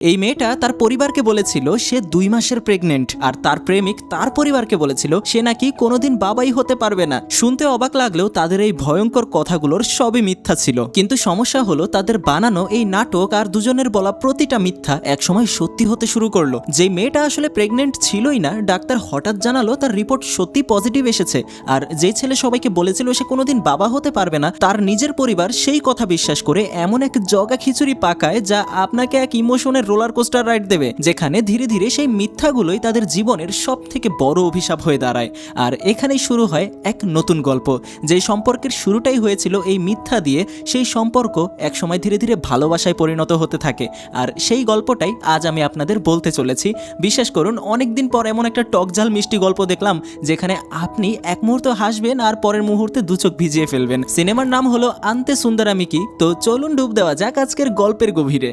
এই মেয়েটা তার পরিবারকে বলেছিল সে 2 মাসের প্রেগনেন্ট, আর তার প্রেমিক তার পরিবারকে বলেছিল সে নাকি কোনোদিন বাবাই হতে পারবে না। শুনতে অবাক লাগলেও তাদের এই ভয়ঙ্কর কথাগুলোর সবই মিথ্যা ছিল। কিন্তু সমস্যা হলো তাদের বানানো এই নাটক আর দুজনের বলা প্রতিটা মিথ্যা একসময় সত্যি হতে শুরু করলো। যে মেয়েটা আসলে প্রেগনেন্ট ছিলই না, ডাক্তার হঠাৎ জানালো তার রিপোর্ট সত্যি পজিটিভ এসেছে। আর যে ছেলে সবাইকে বলেছিল সে কোনোদিন বাবা হতে পারবে না, তার নিজের পরিবার সেই কথা বিশ্বাস করে এমন এক জগা খিচুড়ি পাকায় যা আপনাকে এক ইমোশনের রোলার কোস্টার রাইড দেবে, যেখানে ধীরে ধীরে সেই মিথ্যাগুলোই তাদের জীবনের সব থেকে বড় অভিশাপ হয়ে দাঁড়ায়। আর এখানেই শুরু হয় এক নতুন গল্প। যে সম্পর্কের শুরুটাই হয়েছিল এই মিথ্যা দিয়ে, সেই সম্পর্ক একসময় ধীরে ধীরে ভালোবাসায় পরিণত হতে থাকে। আর সেই গল্পটাই আজ আমি আপনাদের বলতে চলেছি। বিশ্বাস করুন, অনেকদিন পর এমন একটা টকঝাল মিষ্টি গল্প দেখলাম যেখানে আপনি এক মুহূর্ত হাসবেন আর পরের মুহূর্তে দু চোখ ভিজিয়ে ফেলবেন। সিনেমার নাম হলো আন্তে সুন্দরামিকি। তো চলুন ডুব দেওয়া যাক আজকের গল্পের গভীরে।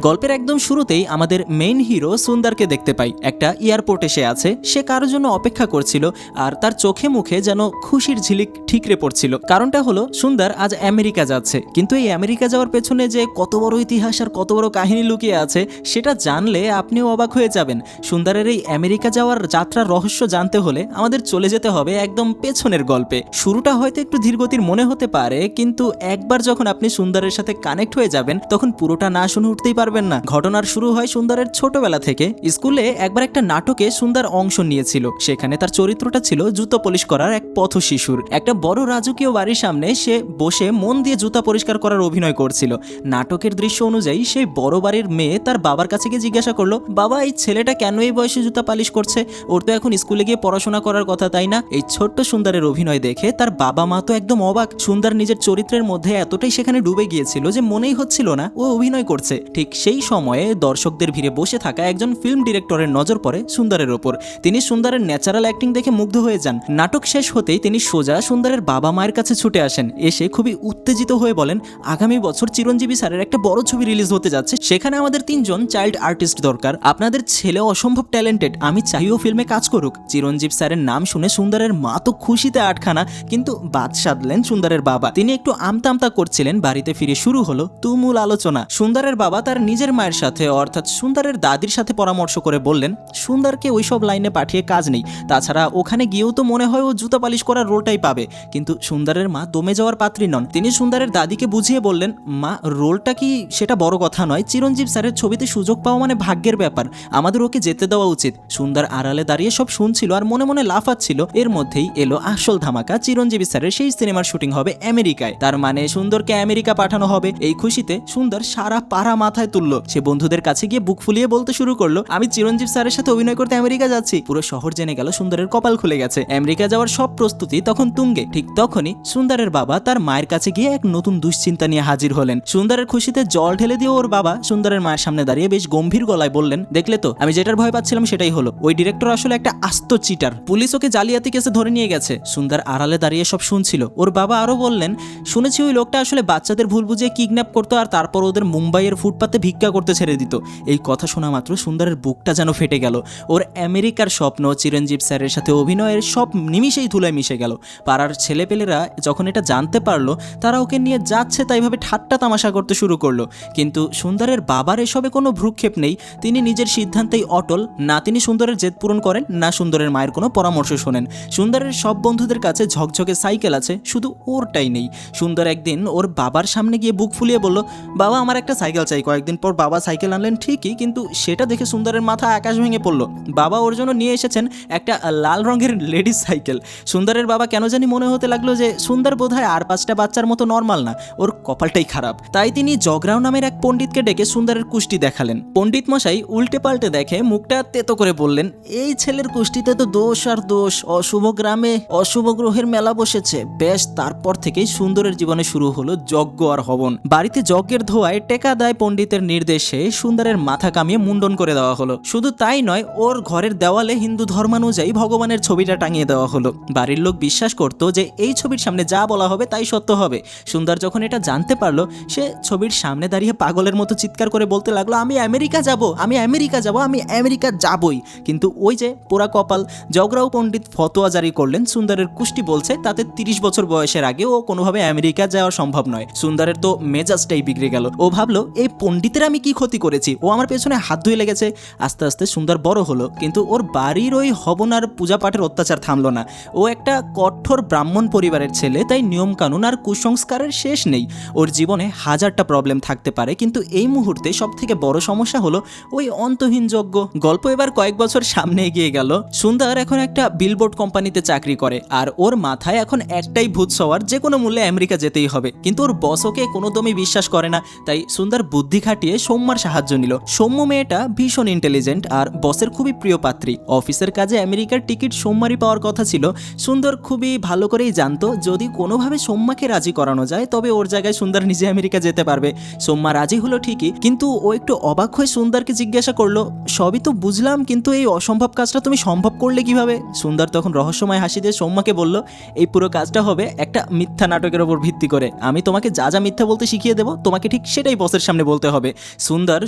গল্পের একদম শুরুতেই আমাদের মেইন হিরো সুন্দরকে দেখতে পাই। একটা এয়ারপোর্টে সে আছে, সে কারোর জন্য অপেক্ষা করছিল আর তার চোখে মুখে যেন খুশির ঝিলিক ঠিকরে পড়ছিল। কারণটা হলো সুন্দর আজ আমেরিকা যাচ্ছে, কিন্তু এই আমেরিকা যাওয়ার পেছনে যে কত বড় ইতিহাস আর কত বড় কাহিনী লুকিয়ে আছে সেটা জানলে আপনিও অবাক হয়ে যাবেন। সুন্দরের এই আমেরিকা যাওয়ার যাত্রার রহস্য জানতে হলে আমাদের চলে যেতে হবে একদম পেছনের গল্পে। শুরুটা হয়তো একটু ধীরগতির মনে হতে পারে, কিন্তু একবার যখন আপনি সুন্দরের সাথে কানেক্ট হয়ে যাবেন তখন পুরোটা না শুনে উঠতেই পারবেন না। ঘটনার শুরু হয় সুন্দরের ছোটবেলা থেকে। স্কুলে একবার একটা নাটকে সুন্দর অংশ নিয়েছিল। সেখানে তার চরিত্রটা ছিল জুতো পলিশ করার এক পথ শিশুর। একটা বড় রাজকীয় বাড়ির সামনে সে বসে মন দিয়ে জুতা পরিষ্কার করার অভিনয় করছিল। নাটকের দৃশ্য অনুযায়ী সেই বড় বাড়ির মেয়ে তার বাবার কাছে গিয়ে জিজ্ঞাসা করলো, বাবা এই ছেলেটা কেন এই বয়সে জুতা পালিশ করছে? ওর তো এখন স্কুলে গিয়ে পড়াশোনা করার কথা, তাই না? এই ছোট্ট সুন্দরের অভিনয় দেখে তার বাবা মা তো একদম অবাক। সুন্দর নিজের চরিত্রের মধ্যে এতটাই সেখানে ডুবে গিয়েছিল যে মনেই হচ্ছিল না ও অভিনয় করছে। ঠিক সেই সময়ে দর্শকদের ভিড়ে বসে থাকা একজন ফিল্ম ডিরেক্টরের নজর পড়ে সুন্দরের ওপর। তিনি সুন্দরের ন্যাচারাল অ্যাক্টিং দেখে মুগ্ধ হয়ে যান। নাটক শেষ হতেই তিনি সোজা সুন্দরের বাবা মায়ের কাছে ছুটে আসেন। এসে খুবই উত্তেজিত হয়ে বলেন, আগামী বছর চিরঞ্জীবী স্যারের একটা বড় ছবি রিলিজ হতে যাচ্ছে, সেখানে আমাদের 3 জন চাইল্ড আর্টিস্ট দরকার। আপনাদের ছেলে অসম্ভব ট্যালেন্টেড, আমি চাই ও ফিল্মে কাজ করুক। চিরঞ্জীব স্যারের নাম শুনে সুন্দরের মা তো খুশিতে আটখানা, কিন্তু বাদ সাধলেন সুন্দরের বাবা। তিনি একটু আমতা আমতা করছিলেন। বাড়িতে ফিরে শুরু হলো তুমুল আলোচনা। সুন্দরের বাবা তার নিজের মায়ের সাথে অর্থাৎ সুন্দরের দাদির সাথে পরামর্শ করে বললেন, সুন্দরকে ওইসব লাইনে পাঠিয়ে কাজ নেই। তাছাড়া ওখানে গিয়েও তো মনে হয় ও জুতা পালিশ করার রোলটাই পাবে। কিন্তু সুন্দরের মা দমে যাওয়ার পাত্রী নন। তিনি সুন্দরের দাদিকে বুঝিয়ে বললেন, মা রোলটা কি সেটা বড় কথা নয়, চিরঞ্জীব স্যারের ছবিতে সুযোগ পাওয়া মানে ভাগ্যের ব্যাপার, আমাদের ওকে যেতে দেওয়া উচিত। সুন্দর আড়ালে দাঁড়িয়ে সব শুনছিল আর মনে মনে লাফাচ্ছিল। এর মধ্যেই এলো আসল ধামাকা। চিরঞ্জীবী স্যারের সেই সিনেমার শুটিং হবে আমেরিকায়। তার মানে সুন্দরকে আমেরিকা পাঠানো হবে। এই খুশিতে সুন্দর সারা পাড়া মাথায় তুললো। সে বন্ধুদের কাছে গিয়ে বুক ফুলিয়ে বলতে শুরু করলো, আমি চিরঞ্জীব স্যারের সাথে অভিনয় করতে আমেরিকা যাচ্ছি। পুরো শহর জেনে গেল সুন্দরের কপাল খুলে গেছে। আমেরিকা যাওয়ার সব প্রস্তুতি তখন তুঙ্গে। ঠিক তখনই সুন্দরের বাবা তার মায়ের কাছে গিয়ে এক নতুন দুশ্চিন্তা নিয়ে হাজির হলেন। সুন্দরের খুশিতে জল ঢেলে দিয়ে ওর বাবা সুন্দরের মায়ের সামনে দাঁড়িয়ে বেশ গম্ভীর গলায় বললেন, দেখলে তো আমি যেটার ভয় পাচ্ছিলাম সেটাই হলো। ওই ডিরেক্টর আসলে একটা আস্ত চিটার, পুলিশ ওকে জালিয়াতি কেসে ধরে নিয়ে গেছে। সুন্দর আড়ালে দাঁড়িয়ে সব শুনছিল। ওর বাবা আরো বললেন, শুনেছি ওই লোকটা আসলে বাচ্চাদের ভুল বুঝিয়ে কিডন্যাপ করতো আর তারপর ওদের মুম্বাইয়ের ফুটপাতে ভিক্ষা করতে ছেড়ে দিত। এই কথা শোনা মাত্র সুন্দরের বুকটা যেন ফেটে গেল। ওর আমেরিকার স্বপ্ন চিরঞ্জীব স্যারের সাথে অভিনয়ের সব নিমিষেই ধুলায় মিশে গেল। পাড়ার ছেলেপেলেরা যখন এটা জানতে পারলো তারা ওকে নিয়ে যাচ্ছে তাইভাবে ঠাট্টা তামাশা করতে শুরু করলো। কিন্তু সুন্দরের বাবার এসবে কোনো ভ্রুক্ষেপ নেই। তিনি নিজের সিদ্ধান্তেই অটল। না তিনি সুন্দরের জেদ পূরণ করেন, না সুন্দরের মায়ের কোনো পরামর্শ শোনেন। সুন্দরের সব বন্ধুদের কাছে ঝকঝকে সাইকেল আছে, শুধু ওরটাই নেই। সুন্দর একদিন ওর বাবার সামনে গিয়ে বুক ফুলিয়ে বলল, বাবা আমার একটা সাইকেল চাই। কয়েকদিন পর বাবা সাইকেল আনলেন ঠিকই, কিন্তু সেটা দেখে সুন্দরের মাথা আকাশ ভেঙে পড়লো। বাবা ওর জন্য নিয়ে এসেছেন একটা লাল রঙের লেডিস সাইকেল। সুন্দরের বাবা কেন জানি মনে হতে লাগলো যে সুন্দর বোধহয় আর 5টা বাচ্চার মতো নর্মাল না, ওর কপালটাই খারাপ। তাই তিনি জগরাও নামের এক পণ্ডিতকে ডেকে সুন্দরের কুষ্টি দেখালেন। পণ্ডিত মশাই উল্টে পাল্টে দেখে মুখটা তেতো করে বললেন, এই ছেলের কুষ্টিতে তো দোষ আর দোষ, অশুভ গ্রামে অশুভ গ্রহের মেলা বসেছে। বেশ, তারপর থেকেই সুন্দরের জীবনে শুরু হলো যজ্ঞ আর হবন। বাড়িতে যজ্ঞের ধোঁয়ায় টেকা দেয় পণ্ডিতের নির্দেশে সুন্দরের মাথা কামিয়ে মুন্ডন করে দেওয়া হলো। শুধু তাই নয়, ওর ঘরের দেওয়ালে হিন্দু ধর্মানুযায়ী ভগবানের ছবিটা টাঙিয়ে দেওয়া হলো। বাড়ির লোক বিশ্বাস করতো যে এই ছবির সামনে যা বলা হবে তাই সত্য হবে। সুন্দর যখন এটা জানতে পারলো, সে ছবির সামনে দাঁড়িয়ে পাগলের মতো চিৎকার করে বলতে লাগলো, আমি আমেরিকা যাব, আমি আমেরিকা যাব, আমি আমেরিকা যাবই। কিন্তু ওই যে পোড়া কপাল, জগরাও পণ্ডিত ফতোয়া জারি করলেন সুন্দরের কুষ্টি বলছে তাতে 30 বছর বয়সের আগে ও কোনোভাবে আমেরিকা যাওয়া সম্ভব নয়। সুন্দরের তো মেজাজটাই বিগড়ে গেল। ও ভাবলো এই পণ্ডিত পণ্ডিতের আমি কি ক্ষতি করেছি? ও আমার পেছনে হাত ধুয়ে লেগেছে। আস্তে আস্তে সুন্দর বড় হলো, কিন্তু ওর বাড়ির ওই হবনার পূজা পাঠের অত্যাচার থামলো না। ও একটা কঠোর ব্রাহ্মণ পরিবারের ছেলে, তাই নিয়মকানুন আর কুসংস্কারের শেষ নেই। ওর জীবনে হাজারটা প্রবলেম থাকতে পারে, কিন্তু এই মুহূর্তে সব থেকে বড় সমস্যা হলো ওই অন্তহীন যজ্ঞ। গল্প এবার কয়েক বছর সামনে এগিয়ে গেল। সুন্দর এখন একটা বিলবোর্ড কোম্পানিতে চাকরি করে, আর ওর মাথায় এখন একটাই ভূত সওয়ার, যে কোনো মূল্যে আমেরিকা যেতেই হবে। কিন্তু ওর বস ওকে কোনোদমই বিশ্বাস করে না, তাই সুন্দর বুদ্ধি খাটিয়ে সৌম্যার সাহায্য নিল। সৌম্য মেয়েটা ভীষণ ইন্টেলিজেন্ট আর বসের খুবই প্রিয় পাত্রী। অফিসের কাজে আমেরিকার টিকিট সৌম্যারই পাওয়ার কথা ছিল। সুন্দর খুবই ভালো করেই জানতো যদি কোনোভাবে সৌম্যাকে রাজি করানো যায় তবে ওর জায়গায় সুন্দর নিজে আমেরিকা যেতে পারবে। সৌম্যা রাজি হলো ঠিকই, কিন্তু ও একটু অবাক হয়ে সুন্দরকে জিজ্ঞাসা করলো, সবই তো বুঝলাম, কিন্তু এই অসম্ভব কাজটা তুমি সম্ভব করলে কিভাবে? সুন্দর তখন রহস্যময় হাসি দিয়ে সৌম্যাকে বলল, এই পুরো কাজটা হবে একটা মিথ্যা নাটকের ওপর ভিত্তি করে। আমি তোমাকে যা যা মিথ্যা বলতে শিখিয়ে দেবো, তোমাকে ঠিক সেটাই বসের সামনে বলতে হবে। সুন্দর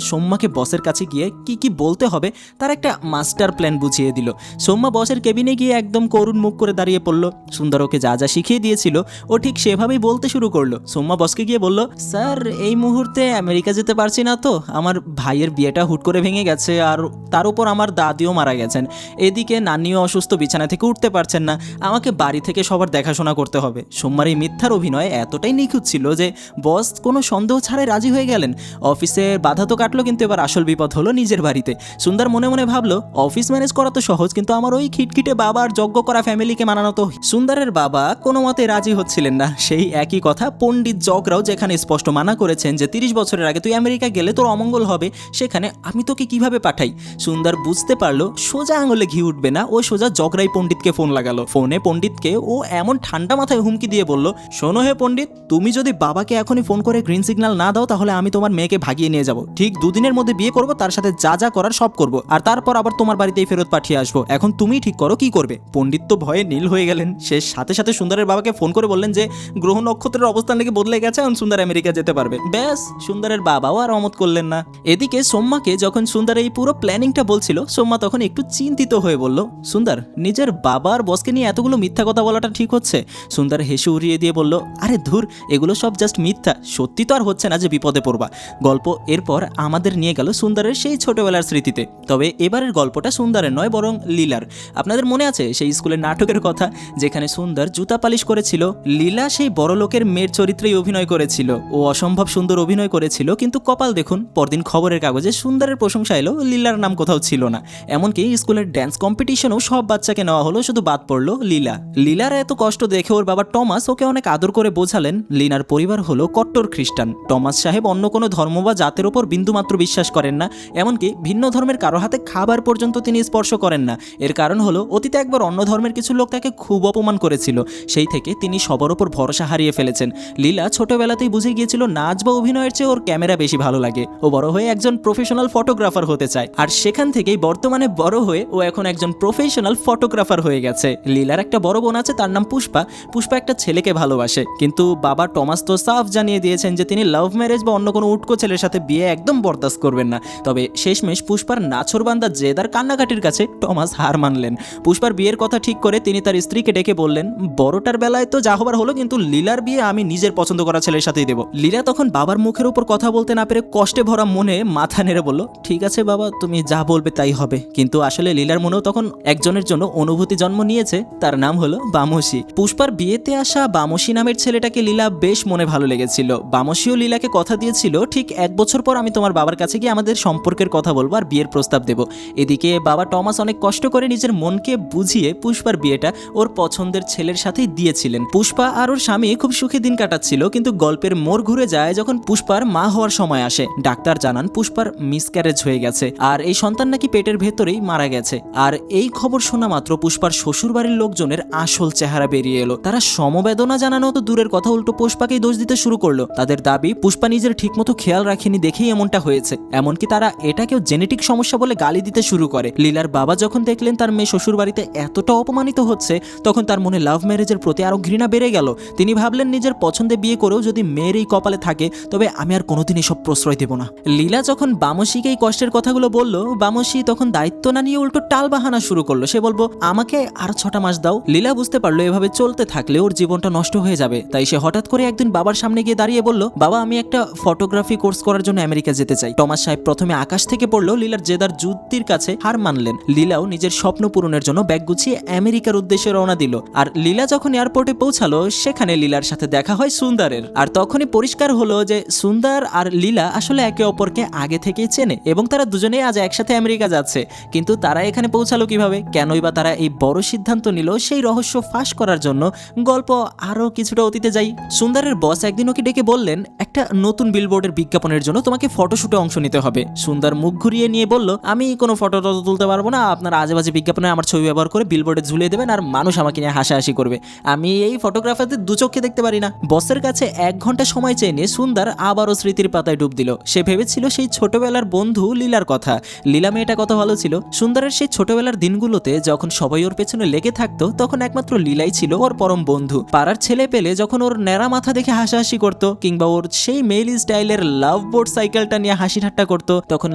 সৌম্যাকে বসের কাছে গিয়ে কি কি বলতে হবে তার একটা মাস্টার প্ল্যান বুঝিয়ে দিল। সৌম্যা বসের কেবিনে গিয়ে একদম করুণ মুখ করে দাঁড়িয়ে পড়ল। সুন্দর ওকে যা যা শিখিয়ে দিয়েছিল ও ঠিক সেভাবেই বলতে শুরু করলো। সৌম্যা বসকে গিয়ে বলল, স্যার এই মুহূর্তে আমেরিকা যেতে পারছি না তো, আমার ভাইয়ের বিয়েটা হুট করে ভেঙে গেছে, আর তার উপর আমার দাদিও মারা গেছেন। এদিকে নানিও অসুস্থ, বিছানা থেকে উঠতে পারছেন না, আমাকে বাড়ি থেকে সবার দেখাশোনা করতে হবে। সোমবার এই মিথ্যার অভিনয় এতটাই নিখুঁত ছিল যে বস কোনো সন্দেহ ছাড়াই রাজি হয়ে গেলেন। অফিসে বাধা তো কাটলো, কিন্তু এবার আসল বিপদ হলো নিজের বাড়িতে। সুন্দর মনে মনে ভাবলো, অফিস ম্যানেজ করা তো সহজ, কিন্তু আমার ওই খিটখিটে বাবার যজ্ঞ করা ফ্যামিলিকে মানানো তো। সুন্দরের বাবা কোনো মতে রাজি হচ্ছিলেন না। সেই একই কথা পণ্ডিত জগরাও যেখানে স্পষ্ট মানা করেছেন যে 30 বছরের আগে তুই আমেরিকা গেলে তোর অমঙ্গল হবে, সেখানে আমি তোকে কিভাবে পাঠাই। সুন্দর বুঝতে পারলো সোজা আঙুলে ঘি উঠবে না। ও সোজা জগরাই পণ্ডিতকে ফোন লাগালো। ফোনে পণ্ডিতকে ও এমন ঠান্ডা মাথায় হুমকি দিয়ে বলল, শোনো হে পণ্ডিত, তুমি যদি বাবাকে এখনই ফোন করে গ্রিন সিগন্যাল না দাও তাহলে আমি তোমার মেয়েকে ভাগিয়ে নিয়ে যাব। ঠিক 2 দিনের মধ্যে বিয়ে করব, তার সাথে যা যা করার সব করব, আর তারপর আবার তোমার বাড়িতেই ফেরত পাঠিয়ে আসবো। এখন তুমিই ঠিক করো কি করবে। পণ্ডিত তো ভয়ে নীল হয়ে গেলেন। সে সাথে সাথে সুন্দরের বাবাকে ফোন করে বললেন যে গ্রহ নক্ষত্রের অবস্থান লেগে বদলে গেছে, এখন সুন্দর আমেরিকা যেতে পারবে। ব্যাস, সুন্দরের বাবাও আর অমত করলেন না। এদিকে সোম্যাকে যখন সুন্দর এই পুরো প্ল্যানিংটা বলছিল, সোম্যা তখন একটু চিন্তিত হয়ে বলল, সুন্দর নিজের বাবার বসকে নিয়ে এতগুলো মিথ্যা কথা বলাটা ঠিক হচ্ছে? সুন্দর হেসে উড়িয়ে দিয়ে বলল, আরে ধুর, এগুলো সব জাস্ট মিথ্যা, সত্যি তো আর হচ্ছে না যে বিপদে পড়বা। গল্প এরপর আমাদের নিয়ে গেল সুন্দরের সেই ছোটবেলার স্মৃতিতে। তবে এবারের গল্পটা সুন্দরের নয়, বরং লীলার। আপনাদের মনে আছে সেই স্কুলের নাটকের কথা, যেখানে সুন্দর জুতা পালিশ করেছিল? লীলা সেই বড় লোকের মেয়ের চরিত্রেই অভিনয় করেছিল। ও অসম্ভব সুন্দর অভিনয় করেছিল, কিন্তু কপাল দেখুন, পরদিন খবরের কাগজে সুন্দরের প্রশংসা এলো, লীলার নাম কোথাও ছিল না। এমনকি স্কুলের ড্যান্স কম্পিটিশনেও সব বাচ্চাকে নেওয়া হলো, শুধু বাদ পড়লো লীলা। লীলার এত কষ্ট দেখে ওর বাবা টমাস ওকে অনেক আদর করে বোঝালেন, লীনার পরিবার হলো কট্টর খ্রিস্টান। টমাস সাহেব অন্য কোনো ধর্ম বা জাতের ওপর বিন্দুমাত্র বিশ্বাস করেন না, এমনকি ভিন্ন ধর্মের কারো হাতে খাবার পর্যন্ত তিনি স্পর্শ করেন না। এর কারণ হলো অতীতে একবার অন্য ধর্মের কিছু লোক তাকে খুব অপমান করেছিল, সেই থেকে তিনি সবার ওপর ভরসা হারিয়ে ফেলেছেন। লীলা ছোটবেলাতেই বুঝে গিয়েছিল নাচ বা অভিনয়ের চেয়ে ওর ক্যামেরা বেশি ভালো লাগে। ও বড় হয়ে একজন প্রফেশনাল ফটোগ্রাফার হতে চায়, আর সেখান থেকেই বর্তমানে বড় হয়ে ও এখন একজন প্রফেশনাল ফটোগ্রাফার হয়ে গেছে। লীলার একটা বড় বোন আছে, তার নাম পুষ্পা। পুষ্পা একটা ছেলেকে ভালোবাসে, কিন্তু বাবা টমাস তো সাফ জানিয়ে দিয়েছেন যে তিনি লাভ ম্যারেজ বা অন্য কোনো উটকো ছেলের সাথে বিয়ে একদম বরদাস্ত করবেন না। তবে শেষমেশ পুষ্পার নাছোড়বান্দা জেদার কান্নাকাটির কাছে টমাস হার মানলেন। পুষ্পার বিয়ের কথা ঠিক করে তিনি তার স্ত্রীকে ডেকে বললেন, বড়টার বেলায় তো যা হবার হলো, কিন্তু লীলার বিয়ে আমি নিজের পছন্দ করা ছেলের সাথেই দেবো। লীলা তখন বাবার মুখের উপর কথা বলতে না পেরে কষ্টে ভরা মনে মাথা নেড়ে বলল, ঠিক আছে বাবা, তুমি যা বলবে তাই হবে। কিন্তু আসলে লীলার মনেও তখন একজনের জন্য অনুভূতি জন্ম নিয়েছে, তার নাম হলো বামসী। পুষ্পার বিয়েতে আসা বামসী নামের ছেলেটাকে লীলা বেশ মনে ভালো লেগেছিল। বামসীও লীলাকে কথা দিয়েছিল, ঠিক 1 বছর পর আমি তোমার বাবার কাছে গিয়ে আমাদের সম্পর্কের কথা বলবো আর বিয়ের প্রস্তাব দেব। এদিকে বাবা টমাস অনেক কষ্ট করে নিজের মনকে বুঝিয়ে পুষ্পার বিয়েটা ওর পছন্দের ছেলের সাথেই দিয়েছিলেন। পুষ্পা আর ওর স্বামী খুব সুখী দিন কাটাচ্ছিল, কিন্তু গল্পের মোড় ঘুরে যায় যখন পুষ্পার মা হওয়ার সময় আসে। ডাক্তার জানান পুষ্পার মিসক্যারেজ হয়ে গেছে, আর এই সন্তান নাকি পেটের ভেতরেই মারা গেছে। আর এই খবর শোনা মাত্র পুষ্পার শ্বশুর বাড়ির লোকজনের আসল চেহারা বেরিয়ে এলো। তারা সমবেদনা জানানো তো দূরের কথা, উল্টো পুষ্পাকেই দোষ দিতে শুরু করলো। তাদের দাবি পুষ্পা নিজের ঠিকমতো খেয়াল রাখেনি দেখেই এমনটা হয়েছে। এমনকি তারা এটাকেও জেনেটিক সমস্যা বলে গালি দিতে শুরু করে। লীলার বাবা যখন দেখলেন তার মেয়ে শ্বশুর বাড়িতে এতটা অপমানিত হচ্ছে, তখন তার মনে লাভ ম্যারেজের প্রতি আরো ঘৃণা বেড়ে গেল। তিনি ভাবলেন নিজের পছন্দে বিয়ে করেও যদি মেয়ের এই কপালে থাকে তবে আমি আর কোনোদিন এসব প্রশ্রয় দেব না। লীলা যখন বামসীকে এই কষ্টের কথাগুলো বলল, বামসী তখন দায়িত্ব না নিয়ে উল্টো টাল বাহানা শুরু করলো। সে বলবো, আমাকে আর 6টা মাস দাও। লীলা বুঝতে পারলো এভাবে চলতে থাকলে ওর জীবনটা নষ্ট হয়ে যাবে, তাই সে হঠাৎ করে একদিন বাবার সামনে গিয়ে দাঁড়িয়ে বলল, বাবা আমি একটা ফটোগ্রাফি কোর্স করার জন্য আমেরিকা যেতে চাই। টমাস সাহেব প্রথমে আকাশ থেকে পড়লো লীলার জেদার যুক্তির কাছে হার মানলেন। লীলাও নিজের স্বপ্ন পূরণের জন্য ব্যাগ গুছিয়ে আমেরিকার উদ্দেশ্যে রওনা দিল। আর লীলা যখন এয়ারপোর্টে পৌঁছালো সেখানে লীলার সাথে দেখা হয় সুন্দরের। আর তখনই পরিষ্কার হলো যে সুন্দর আর লীলা আসলে একে অপরকে আগে থেকেই চেনে এবং তারা দুজনেই আজ একসাথে আমেরিকা যাচ্ছে। কিন্তু তারা এখানে পৌঁছালো কিভাবে, কেনই বা তারা এই বড় সিদ্ধান্ত নিল, সেই রহস্য ফাঁস করার জন্য গল্প আরো কিছুটা অতীতে যাই। সুন্দরের বস একদিন ওকে ডেকে বললেন, একটা নতুন বিলবোর্ডের বিজ্ঞাপনের জন্য তোমাকে ফটোশুটে অংশ নিতে হবে। সুন্দর মুখ ঘুরিয়ে নিয়ে বলল, আমি কোনো ফটো টটো তুলতে পারবো না, আপনারা আজে বাজে বিজ্ঞাপনে আমার ছবি ব্যবহার করে বিলবোর্ডে ঝুলিয়ে দেবেন আর মানুষ আমাকে নিয়ে হাসাহাসি করবে, আমি এই ফটোগ্রাফারদের দু চোখে দেখতে পারি না। বসের কাছে 1 ঘন্টা সময় চেয়ে নিয়ে সুন্দর আবারও স্মৃতির পাতায় ডুব দিল। সে ভেবেছিল সেই ছোটবেলার বন্ধু লীলার কথা। লীলা মেয়েটা কত ভালো ছিল। সুন্দরের সেই ছোটবেলার দিনগুলোতে যখন সবাই ওর পেছনে লেগে থাকতো তখন একমাত্র লীলাই ছিল ওর পরম বন্ধু। পাড়ার ছেলে পেলে যখন ওর ন্যাড়া মাথা দেখে হাসাহাসি করতো কিংবা ওর সেই মেইল স্টাইলের লাভ বোর্ড সাইকেলটা নিয়ে হাসি ঠাট্টা করতো, তখন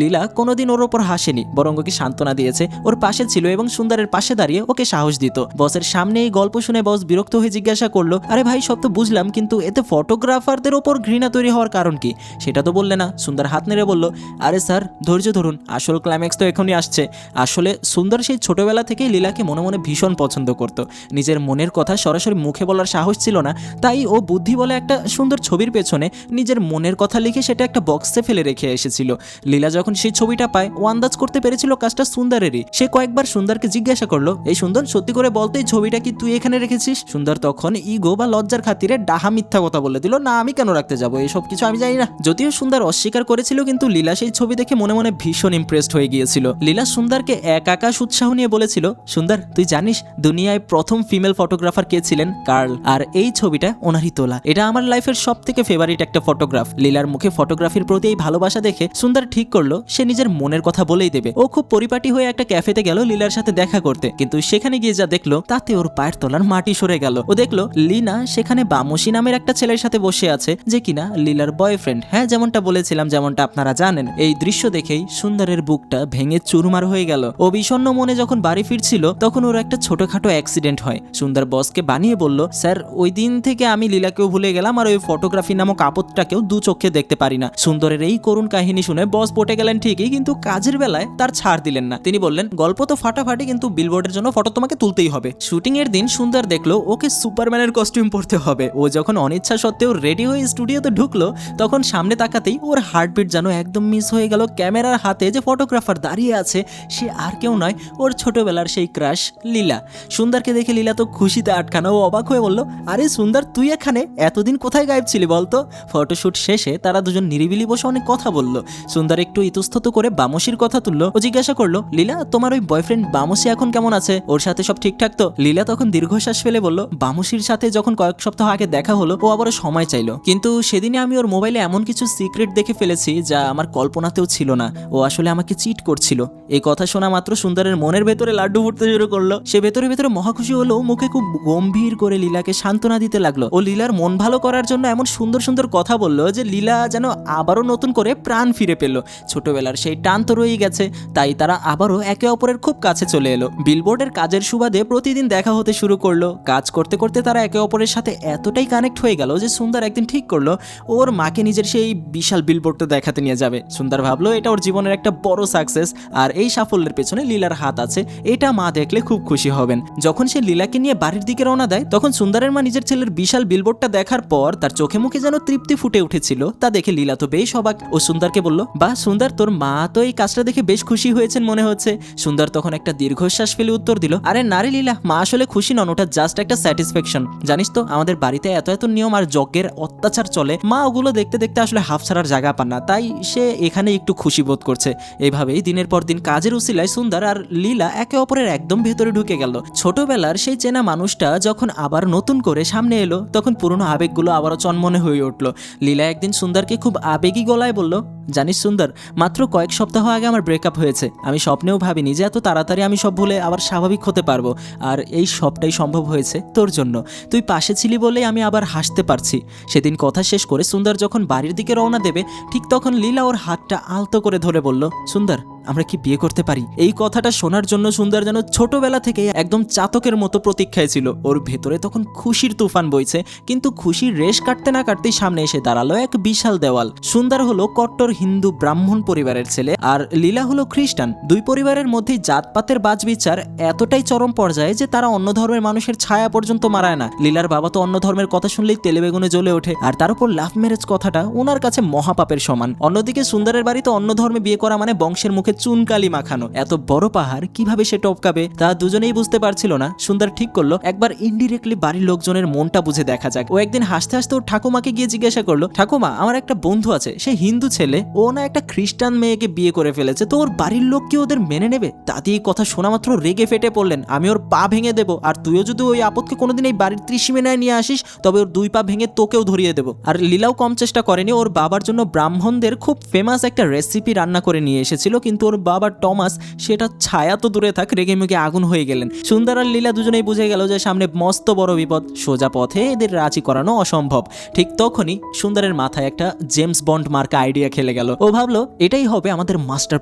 লীলা কোনোদিন ওর ওপর হাসেনি, বরং ওকে সান্ত্বনা দিয়েছে, ওর পাশে ছিল এবং সুন্দরের পাশে দাঁড়িয়ে ওকে সাহস দিত। বসের সামনে এই গল্প শুনে বস বিরক্ত হয়ে জিজ্ঞাসা করলো, আরে ভাই সব তো বুঝলাম, কিন্তু এতে ফটোগ্রাফারদের ওপর ঘৃণা তৈরি হওয়ার কারণ কি, সেটা তো বললে না। সুন্দর হাত নেড়ে বলল, আরে স্যার ধৈর্য ধরুন, আসল ক্লাইম্যাক্স তো এখনই আসছে। আসলে সুন্দর সেই ছোটবেলা থেকেই লীলাকে মনে মনে ভীষণ পছন্দ করত। নিজের মনের কথা সরাসরি মুখে বলার সাহস ছিল না, তাই ও বুদ্ধি বলে একটা সুন্দর ছবির পেছনে নিজের মনের কথা লিখে সেটা একটা বক্সে ফেলে রেখে এসেছিল। লীলা যখন সেই ছবিটা পায় ও আন্দাজ করতে পেরেছিল কাজটা সুন্দরেরই। সে কয়েকবার সুন্দরকে জিজ্ঞাসা করলো, এই সুন্দর সত্যি করে বলতে এই ছবিটা কি তুই এখানে রেখেছিস? সুন্দর তখন ইগো বা লজ্জার খাতিরে ডাহা মিথ্যা কথা বলে দিল, না আমি কেন রাখতে যাবো, এসব কিছু আমি জানি না। যদিও সুন্দর অস্বীকার করেছিল, কিন্তু লীলা সেই ছবি দেখে মনে মনে ভীষণ ইমপ্রেসড হয়ে গিয়েছিল। লীলা সুন্দরকে এক আকাশ উৎসাহ নিয়ে বলেছিল, সুন্দর তুই জানিস দুনিয়ায় প্রথম ফিমেল ফটোগ্রাফার কে ছিলেন? কার্ল। আর এই ছবিটা ওনারই তোলা। এটা আমার লাইফের সব থেকে ফেভারিট একটা ফটোগ্রাফ। লীলার মুখে ফটোগ্রাফির প্রতি এই ভালোবাসা দেখে সুন্দর ঠিক করলো সে নিজের মনের কথা বলেই দেবে। ও খুব পরিপাটি হয়ে একটা ক্যাফেতে গেল লীলার সাথে দেখা করতে, কিন্তু সেখানে গিয়ে যা দেখলো তাতে ওর পায়ের তলার মাটি সরে গেল। ও দেখলো লীনা সেখানে বামসি নামের একটা ছেলের সাথে বসে আছে, যে কিনা লীলার বয়ফ্রেন্ড। হ্যাঁ, যেমনটা বলেছিলাম, যেমনটা আপনারা জানেন। এই দৃশ্য দেখেই সুন্দরের বুকটা ভেঙে চুরমার হয়ে গেল। ও বিষণ্ণ মনে যখন বাড়ি ফিরছিল তখন ওর একটা ছোটখাটো অ্যাক্সিডেন্ট হয়। সুন্দর বসকে বানিয়ে বলল, স্যার ওই দিন থেকে আমি লীলাকেও ভুলে গেলাম আর ওই ফটোগ্রাফি নামক আপদটাকেও দু চোখে দেখতে পারি না। সুন্দরের এই করুণ কাহিনী শুনে বস পটে গেলেন ঠিকই, কিন্তু কাজের বেলায় তার ছাড় দিলেন না। তিনি বললেন, গল্প তো ফাটাফাটি, কিন্তু বিলবোর্ডের জন্য ফটো তোমাকে তুলতেই হবে। শুটিং এর দিন সুন্দর দেখলো ওকে সুপারম্যানের কস্টিউম পরতে হবে। ও যখন অনিচ্ছা সত্ত্বেও রেডি হয়ে স্টুডিওতে ঢুকলো তখন সামনে তাকাতেই ওর হার্টবিট যেন একদম মিস হয়ে গেল। ক্যামেরার হাতে যে ফটোগ্রাফার দাঁড়িয়ে আছে সে আর কেউ নয়, ওর ছোটবেলার সেই ক্রাশ লীলা। সুন্দরকে দেখে লীলা তো খুশিতে আটখানা। ও অবাক হয়ে বলল, আরে সুন্দর তুই এখানে, এতদিন কোথায় গায়েব ছিলি বলতো? ফটোশুট শেষে তারা দুজন নিরিবিলি বসে অনেক কথা বলল। সুন্দর একটু ইতস্তত করে বামসির কথা তুললো। ও জিজ্ঞাসা করলো, লীলা তোমার ওই বয়ফ্রেন্ড বামসি এখন কেমন আছে? ওর সাথে সব ঠিকঠাক তো? লীলা তখন দীর্ঘশ্বাস ফেলে বলল, বামসির সাথে যখন কয়েক সপ্তাহ আগে দেখা হলো ও আবারও সময় চাইলো, কিন্তু সেদিনে আমি ওর মোবাইলে এমন কিছু সিক্রেট দেখে ফেলেছি যা আমার কল্পনাতেও ছিল না। ও আসলে আমাকে চিট করছিল। এই কথা শোনা মাত্র সুন্দরের মনের ভেতরে লাড্ডু ফুটতে শুরু করলো। সে ভেতরে ভেতরে মহাখুশি হলো, মুখে খুব গম্ভীর করে লীলাকে সান্ত্বনা দিতে লাগলো। ও লীলার মন ভালো করার জন্য এমন সুন্দর সুন্দর কথা বললো যে লীলা যেন আবারও নতুন করে প্রাণ ফিরে পেল। ছোটবেলার সেই টান তো রয়েই গেছে, তাই তারা আবারও একে অপরের খুব কাছে চলে এলো। বিলবোর্ডের কাজের সুবাদে প্রতিদিন দেখা হতে শুরু করলো। কাজ করতে করতে তারা একে অপরের সাথে এতটাই কানেক্ট হয়ে গেল যে সুন্দর একদিন ঠিক করলো ওর মাকে নিজের সেই বিশাল বিলবোর্ডটা দেখাতে নিয়ে যাবে। সুন্দর ভাবলো এটা ওর জীবনের একটা বড় সাকসেস, আর এই সাফল্যের পেছনে লীলার হাত আছে, এটা মা দেখলে খুব খুশি হবেন। যখন সে লীলাকে নিয়ে বাড়ির দিকে রওনা দেয় তখন সুন্দরের মা নিজের ছেলের বিশাল বিলবোর্ডটা দেখার পর তার চোখে মুখে যেন তৃপ্তি ফুটে উঠেছিল। তা দেখে লীলা তো বেশ অবাক। ও সুন্দরকে বলল, বাহ সুন্দর, তোর মা তো এই কাজটা দেখে বেশ খুশি হয়েছেন মনে হচ্ছে। সুন্দর তখন একটা দীর্ঘশ্বাস ফেলে উত্তর দিল, আরে নারী লীলা, মা আসলে খুশি নন, ওটা জাস্ট একটা স্যাটিসফ্যাকশন। জানিস তো আমাদের বাড়িতে এত এত নিয়ম আর যজ্ঞের অত্যাচার চলে, মা ওগুলো দেখতে দেখতে আসলে হাফ ছাড়ার জায়গা পান না, তাই সে এখানে একটু খুশি বোধ করছে। এইভাবেই দিনের পর দিন কাজের উসিলায় সুন্দর আর লীলা একে অপরের একদম ভেতরে ঢুকে গেল। ছোটবেলার সেই চেনা মানুষটা যখন আবার নতুন করে সামনে এলো তখন পুরনো আবেগগুলো আবারও চনমনে হয়ে উঠলো। লীলা একদিন সুন্দরকে খুব আবেগী গলায় বলল, জানিস সুন্দর, মাত্র কয়েক সপ্তাহ আগে আমার ব্রেকআপ হয়েছে। আমি স্বপ্নেও ভাবিনি যে এত তাড়াতাড়ি আমি সব ভুলে আবার স্বাভাবিক হতে পারবো, আর এই সবটাই সম্ভব হয়েছে তোর জন্য। তুই পাশে ছিলি বলেই আমি আবার হাসতে পারছি। সেদিন কথা শেষ করে সুন্দর যখন বাড়ির দিকে রওনা দেবে ঠিক তখন লীলা ওর হাতটা আলতো করে ধরে বলল, সুন্দর আমরা কি বিয়ে করতে পারি? এই কথাটা শোনার জন্য সুন্দর যেন ছোটবেলা থেকে একদম চাতকের মতো প্রতীক্ষায় ছিল। ওর ভেতরে তখন খুশির তুফান বইছে, কিন্তু খুশির রেশ কাটতে না কাটতেই সামনে এসে দাঁড়ালো এক বিশাল দেওয়াল। সুন্দর হলো কট্টর হিন্দু ব্রাহ্মণ পরিবারের ছেলে, আর লীলা হলো খ্রিস্টান। দুই পরিবারের মধ্যেই জাতপাতের বাজবিচার এতটাই চরম পর্যায়ে যে তারা অন্য ধর্মের মানুষের ছায়া পর্যন্ত মারায় না। লীলার বাবা তো অন্য ধর্মের কথা শুনলেই তেলে বেগুনে জ্বলে ওঠে, আর তার উপর লাভ ম্যারেজ কথাটা ওনার কাছে মহাপাপের সমান। অন্যদিকে সুন্দরের বাড়িতে অন্য ধর্মে বিয়ে করা মানে বংশের মুখে চুনকালি মাখানো। এত বড় পাহাড় কিভাবে সে টপকাবে তা দুজনেই বুঝতে পারছিল না। সুন্দর ঠিক করলো একবার ইনডিরেক্টলি বাড়ির লোকজনের মনটা বুঝে দেখা যাক। ও একদিন হাসতে হাসতে ওর ঠাকুমাকে গিয়ে জিজ্ঞাসা করলো, ঠাকুমা আমার একটা বন্ধু আছে, সে হিন্দু ছেলে, ও না একটা খ্রিস্টান মেয়েকে বিয়ে করে ফেলেছে, তো ওর বাড়ির লোক কি ওদের মেনে নেবে? দাদি এই কথা শোনা মাত্র রেগে ফেটে পড়লেন, আমি ওর পা ভেঙে দেবো, আর তুইও যদি ওই আপদকে কোনোদিন এই বাড়ির ত্রিসীমানায় নিয়ে আসিস তবে ওর দুই পা ভেঙে তোকেও ধরিয়ে দেবো। আর লীলাও কম চেষ্টা করেনি, ওর বাবার জন্য ব্রাহ্মণদের খুব ফেমাস একটা রেসিপি রান্না করে নিয়ে এসেছিল, কিন্তু ওর বাবা টমাস সেটা ছায়া তো দূরে থাক রেগে মেগে আগুন হয়ে গেলেন। সুন্দর আর লীলা দুজনেই বুঝে গেল যে সামনে মস্ত বড় বিপদ, সোজা পথে এদের রাজি করানো অসম্ভব। ঠিক তখনই সুন্দরের মাথায় একটা জেমস বন্ড মার্কা আইডিয়া খেলে গেল। ও ভাবলো এটাই হবে আমাদের মাস্টার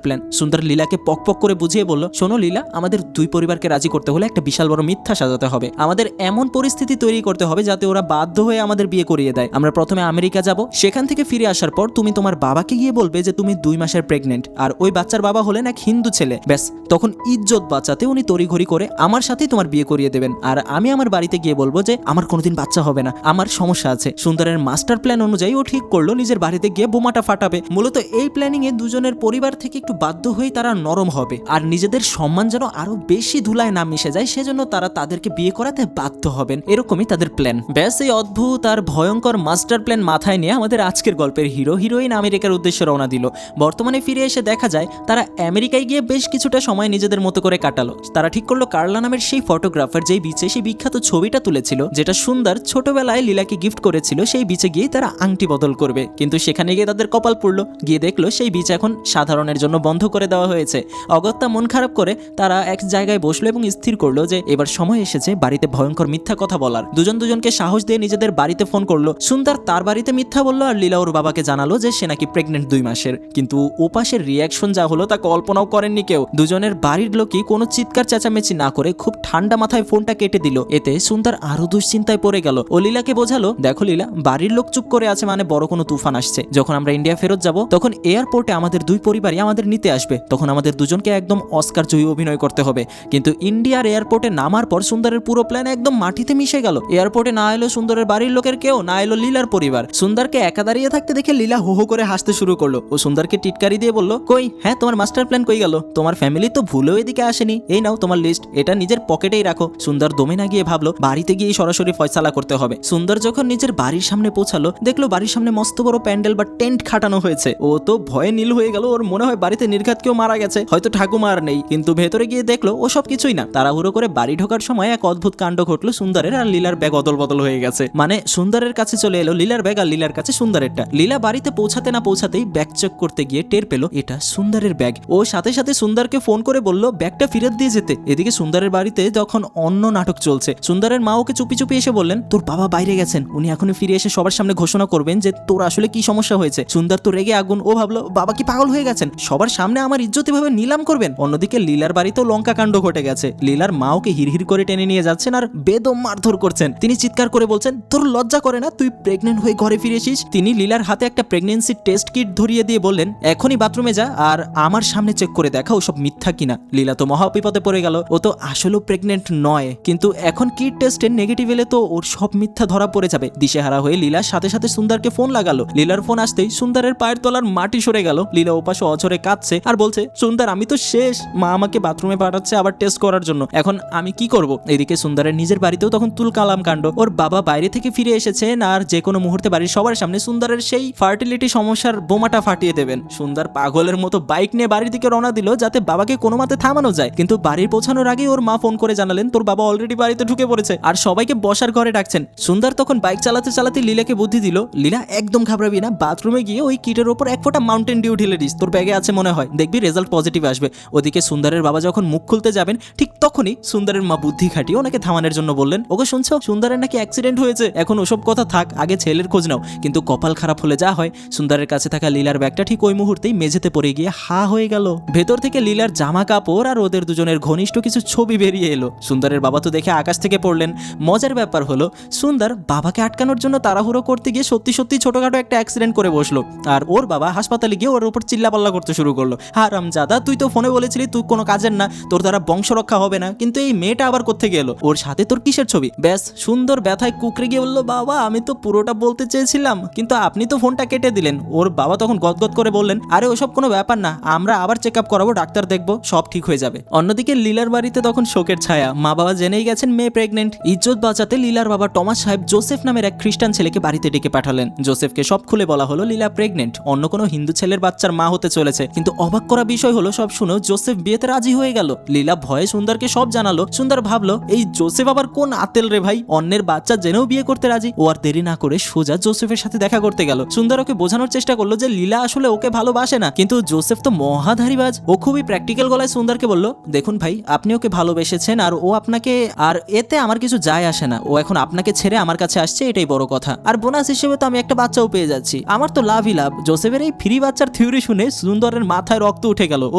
প্ল্যান। সুন্দর লীলাকে পক করে বুঝিয়ে বলল, শোনো লীলা, আমাদের দুই পরিবারকে রাজি করতে হলে একটা বিশাল বড় মিথ্যা সাজাতে হবে। আমাদের এমন পরিস্থিতি তৈরি করতে হবে যাতে ওরা বাধ্য হয়ে আমাদের বিয়ে করিয়ে দেয়। আমরা প্রথমে আমেরিকা যাব, সেখান থেকে ফিরে আসার পর তুমি তোমার বাবাকে গিয়ে বলবে যে তুমি 2 মাসের প্রেগনেন্ট, আর ওই বাচ্চার বাবা হলেন এক হিন্দু ছেলে। ব্যাস, তখন ইজ্জত বাঁচাতে উনি তড়িঘড়ি করে আমার সাথেই তোমার বিয়ে করিয়ে দেবেন, আর আমি আমার বাড়িতে গিয়ে বলবো যে আমার কোনোদিন বাচ্চা হবে না, আমার সমস্যা আছে। সুন্দরের মাস্টার প্ল্যান অনুযায়ী ও ঠিক করলো নিজের বাড়িতে গিয়ে বোমাটা ফাটাবে। মূলত এই প্ল্যানিং এ দুজনের পরিবার থেকে একটু বাধ্য হয়ে তারা নরম হবে, আর নিজেদের সম্মান যেন আরো বেশি ধুলায় না মিশে যায় সেজন্য তারা তাদেরকে বিয়ে করাতে বাধ্য হবেন। এরকমই তাদের প্ল্যান। ব্যাস, এই অদ্ভুত আর ভয়ঙ্কর মাস্টার প্ল্যান মাথায় নিয়ে আমাদের আজকের গল্পের হিরো হিরোইন আমেরিকার উদ্দেশ্যে রওনা দিল। বর্তমানে ফিরে এসে দেখা যায় তারা আমেরিকায় গিয়ে বেশ কিছুটা সময় নিজেদের মতো করে কাটালো। তারা ঠিক করলো কার্লা নামের সেই ফটোগ্রাফার যেই বিচে সেই বিখ্যাত ছবিটা তুলেছিল, যেটা সুন্দর ছোটবেলায় লীলাকে গিফট করেছিল, সেই বিচে গিয়ে তারা আংটি বদল করবে। কিন্তু সেখানে গিয়ে তাদের কপাল পুড়লো, গিয়ে দেখলো সেই বিচ এখন সাধারণের জন্য বন্ধ করে দেওয়া হয়েছে। অগত্যা মন খারাপ করে তারা এক জায়গায় বসলো এবং স্থির করলো যে এবার সময় এসেছে বাড়িতে ভয়ঙ্কর মিথ্যা কথা বলার। দুজন দুজনকে সাহস দিয়ে নিজেদের বাড়িতে ফোন করলো। সুন্দর তার বাড়িতে মিথ্যা বললো, আর লীলা ওর বাবাকে জানালো যে সে নাকি প্রেগনেন্ট 2 মাসের। কিন্তু ওপাশের রিয়াকশন যা হলো তা কল্পনাও করেননি কেউ। দুজনের বাড়ির লোকই কোনো চিৎকার চেঁচামেচি না করে খুব ঠান্ডা মাথায় ফোনটা কেটে দিল। এতে সুন্দর আরো দুশ্চিন্তায় পড়ে গেল। ও লীলাকে বোঝালো, দেখো লীলা, বাড়ির লোক চুপ করে আছে মানে বড় কোনো তুফান আসছে। যখন আমরা ইন্ডিয়া ফেরত যাব তখন এয়ারপোর্টে আমাদের দুই পরিবারই আমাদের নিতে আসবে, তখন আমাদের দুজনকে একদম অস্কার জয়ী অভিনয় করতে হবে। কিন্তু ইন্ডিয়ার এয়ারপোর্টে নামার পর সুন্দরের পুরো প্ল্যান একদম মাটিতে মিশে গেল। এয়ারপোর্টে না এলো সুন্দরের বাড়ির লোকের কেউ, না এলো লীলার পরিবার। সুন্দরকে একা দাঁড়িয়ে থাকতে দেখে লীলা হো হো করে হাসতে শুরু করলো। ও সুন্দরকে টিটকারি দিয়ে বলল, কই, হ্যাঁ তোমার মাস্টার প্ল্যান কই গেল? তোমার ফ্যামিলি তো ভুলেও এদিকে আসেনি, এই নাও তোমার লিস্ট, এটা নিজের পকেটেই রাখো। সুন্দর দমে না গিয়ে ভাবলো বাড়িতে গিয়ে সরাসরি ফয়সালা করতে হবে। সুন্দর যখন নিজের বাড়ির সামনে পৌঁছালো দেখলো বাড়ির সামনে মস্ত বড় প্যান্ডেল বা টেন্ট খাটানো হয়েছে। ও তো ভয়ে নীল হয়ে গেল, ওর মনে হয় বাড়িতে নির্ঘাত কেউ মারা গেছে, হয়তো ঠাকুমা আর নেই। কিন্তু ভেতরে গিয়ে দেখলো ও সব কিছুই না। তাড়াহুড়ো করে বাড়ি ঢোকার সময় এক অদ্ভুত কাণ্ড ঘটলো, সুন্দরের আর লীলার ব্যাগ অদল বদল হয়ে গেছে। মানে সুন্দরের কাছে চলে এলো লীলার ব্যাগ, আর লীলার কাছে সুন্দরেরটা। লীলা বাড়িতে পৌঁছাতে না পৌঁছাতেই ব্যাগ চেক করতে গিয়ে টের পেলো এটা সুন্দরের ব্যাগ। ও সাথে সাথে সুন্দরকে ফোন করে বলল ব্যাগটা ফেরত দিয়ে যেতে। এদিকে সুন্দরের বাড়িতে তখন অন্য নাটক চলছে। সুন্দরের মা ওকে চুপি চুপি এসে বললেন, তোর বাবা বাইরে গেছেন, উনি এখনই ফিরে এসে সবার সামনে ঘোষণা করবেন যে তোর আসলে কি সমস্যা হয়েছে। সুন্দর তো রেগে আগুন। ও ভাবলো বাবা কি পাগল হয়ে গেছেন, সবার সামনে আমার ইজ্জত এভাবে নিলাম করবেন। অন্যদিকে লীলার বাড়িতেও লঙ্কা কাণ্ড ঘটে গেছে। লীলার মা ওকে হিড়হিড় করে টেনে নিয়ে যাচ্ছেন আর বেদম মারধর করছেন। তিনি চিৎকার করে বলছেন, তোর লজ্জা করে না, তুই প্রেগনেন্ট হয়ে ঘরে ফিরে এসিস? তিনি লীলার হাতে একটা প্রেগনেন্সি টেস্ট কিট ধরিয়ে দিয়ে বললেন, এখনই বাথরুমে যা আর আমার সামনে চেক করে দেখা ওসব মিথ্যা কিনা। লীলা তো মহা বিপদে পড়ে গেল, ও তো আসলেও প্রেগনেন্ট নয়, কিন্তু এখন কিট টেস্টের নেগেটিভ এলে তো ওর সব মিথ্যা ধরা পড়ে যাবে। দিশেহারা হয়ে লীলার সাথে সাথে সুন্দরকে ফোন লাগালো। লীলার ফোন আসতেই সুন্দরের পায়ের তলার মাটি সরে গেল। লীলা ওপাশে অঝরে কাঁদছে আর বলছে, সুন্দর আমি তো শেষ, মা আমাকে বাথরুমে পাঠাচ্ছে আবার টেস্ট করার জন্য, এখন আমি কি করব? এদিকে সুন্দরের নিজের বাড়িতেও তখন তুলকালাম কাণ্ড। ওর বাবা বাইরে থেকে ফিরে এসেছেন আর যে কোনো মুহূর্তে বাড়ির সবার সামনে সুন্দরের সেই ফার্টিলিটি সমস্যার বোমাটা ফাটিয়ে দেবেন। সুন্দর পাগলের মতো বাইক নিয়ে বাড়ির দিকে রওনা দিল যাতে বাবাকে কোনো মতে থামানো যায়। কিন্তু বাড়ির পৌঁছানোর আগেই ওর মা ফোন করে জানালেন তোর বাবা অলরেডি বাড়িতে ঢুকে পড়েছে আর সবাইকে বসার ঘরে ডাকছেন। সুন্দর তখন বাইক চালাতে চালাতে লীলাকে বুদ্ধি দিল, লীলা একদম ঘাবড়াবি না, বাথরুমে গিয়ে ওই কিটের ওপর এক ফোঁটা মাউন্টেন ডিউ ঢেলে দিস, তোর ব্যাগে আছে মনে হয়, দেখবি রেজাল্ট পজিটিভ আসবে। ওদিকে সুন্দরের বাবা যখন মুখ খুলতে যাবেন ঠিক তখনই সুন্দরের মা বুদ্ধি খাটিয়ে ওনাকে থামানোর জন্য বললেন, ওকে শুনছো, সুন্দরের নাকি অ্যাক্সিডেন্ট হয়েছে, এখন ওসব কথা থাক, আগে ছেলের খোঁজ নাও। কিন্তু কপাল খারাপ হলে যা হয়, সুন্দরের কাছে থাকা লীলার ব্যাগটা ঠিক ওই মুহূর্তেই মেঝেতে পড়ে গিয়ে হা হয়ে গেল। ভেতর থেকে লীলার জামা কাপড় আর ওদের দুজনের ঘনিষ্ঠ কিছু ছবি বেরিয়ে এলো। সুন্দরের বাবা তো দেখে আকাশ থেকে পড়লেন। মজার ব্যাপার হলো সুন্দর বাবাকে আটকানোর জন্য তাড়াহুড়ো করতে গিয়ে সত্যি সত্যি ছোটখাটো একটা অ্যাক্সিডেন্ট করে বসলো, আর ওর বাবা হাসপাতালে গিয়ে ওর উপর চিল্লাপাল্লা করতে শুরু করলো। হারামজাদা, তুই তো ফোনে বলেছিলি তুই কোনো কাজের না, তোর দ্বারা বংশ রক্ষা হবে না, কিন্তু এই মেয়েটা আবার কোত্থেকে এলো, ওর সাথে তোর কিসের ছবি? ব্যাস সুন্দর ব্যথায় কুকড়ে গিয়ে বললো, বাবা আমি তো পুরোটা বলতে চেয়েছিলাম, কিন্তু আপনি তো ফোনটা কেটে দিলেন। ওর বাবা তখন গদগদ করে বললেন, আরে ওসব কোনো ব্যাপার না, আমরা আবার চেক আপ করাবো, ডাক্তার দেখবো, সব ঠিক হয়ে যাবে। অন্যদিকে লীলার বাড়িতে তখন শোকের ছায়া। মা বাবা জেনেই গেছেন মেয়ে প্রেগনেন্ট। ইজ্জত বাঁচাতে লীলার বাবা টমাস সাহেব জোসেফ নামের এক খ্রিস্টান ছেলেকে বাড়িতে ডেকে পাঠালেন। জোসেফকে সব খুলে বলা হলো লীলা প্রেগনেন্ট, অন্য কোনো হিন্দু ছেলের বাচ্চার মা হতে চলেছে। কিন্তু অবাক করা বিষয় হলো সব শুনেও জোসেফ বিয়েতে রাজি হয়ে গেল। লীলা ভয়ে সুন্দরকে সব জানালো। সুন্দর ভাবলো এই জোসেফ আবার কোন আতেল রে ভাই, অন্যের বাচ্চা জেনেও বিয়ে করতে রাজি। ও আর দেরি না করে সোজা জোসেফের সাথে দেখা করতে গেল। সুন্দর ওকে বোঝানোর চেষ্টা করলো যে লীলা আসলে ওকে ভালোবাসে না, কিন্তু জোসেফ তো মহাধারীবাজ। ও খুবই প্র্যাকটিক্যাল গলায় সুন্দরকে বলল, দেখুন ভাই আপনি ওকে ভালোবেসেছেন আর ও আপনাকে, আর এতে আমার কিছু যায় আসে না, ও এখন আপনাকে ছেড়ে আমার কাছে আসছে, এটাই বড় কথা। আর বোনাস হিসেবে তো আমি একটা বাচ্চাও পেয়ে যাচ্ছি, আমার তো লাভই লাভ। জোসেফের এই ফ্রি বাচ্চার থিওরি শুনে সুন্দরের মাথায় রক্ত উঠে গেল। ও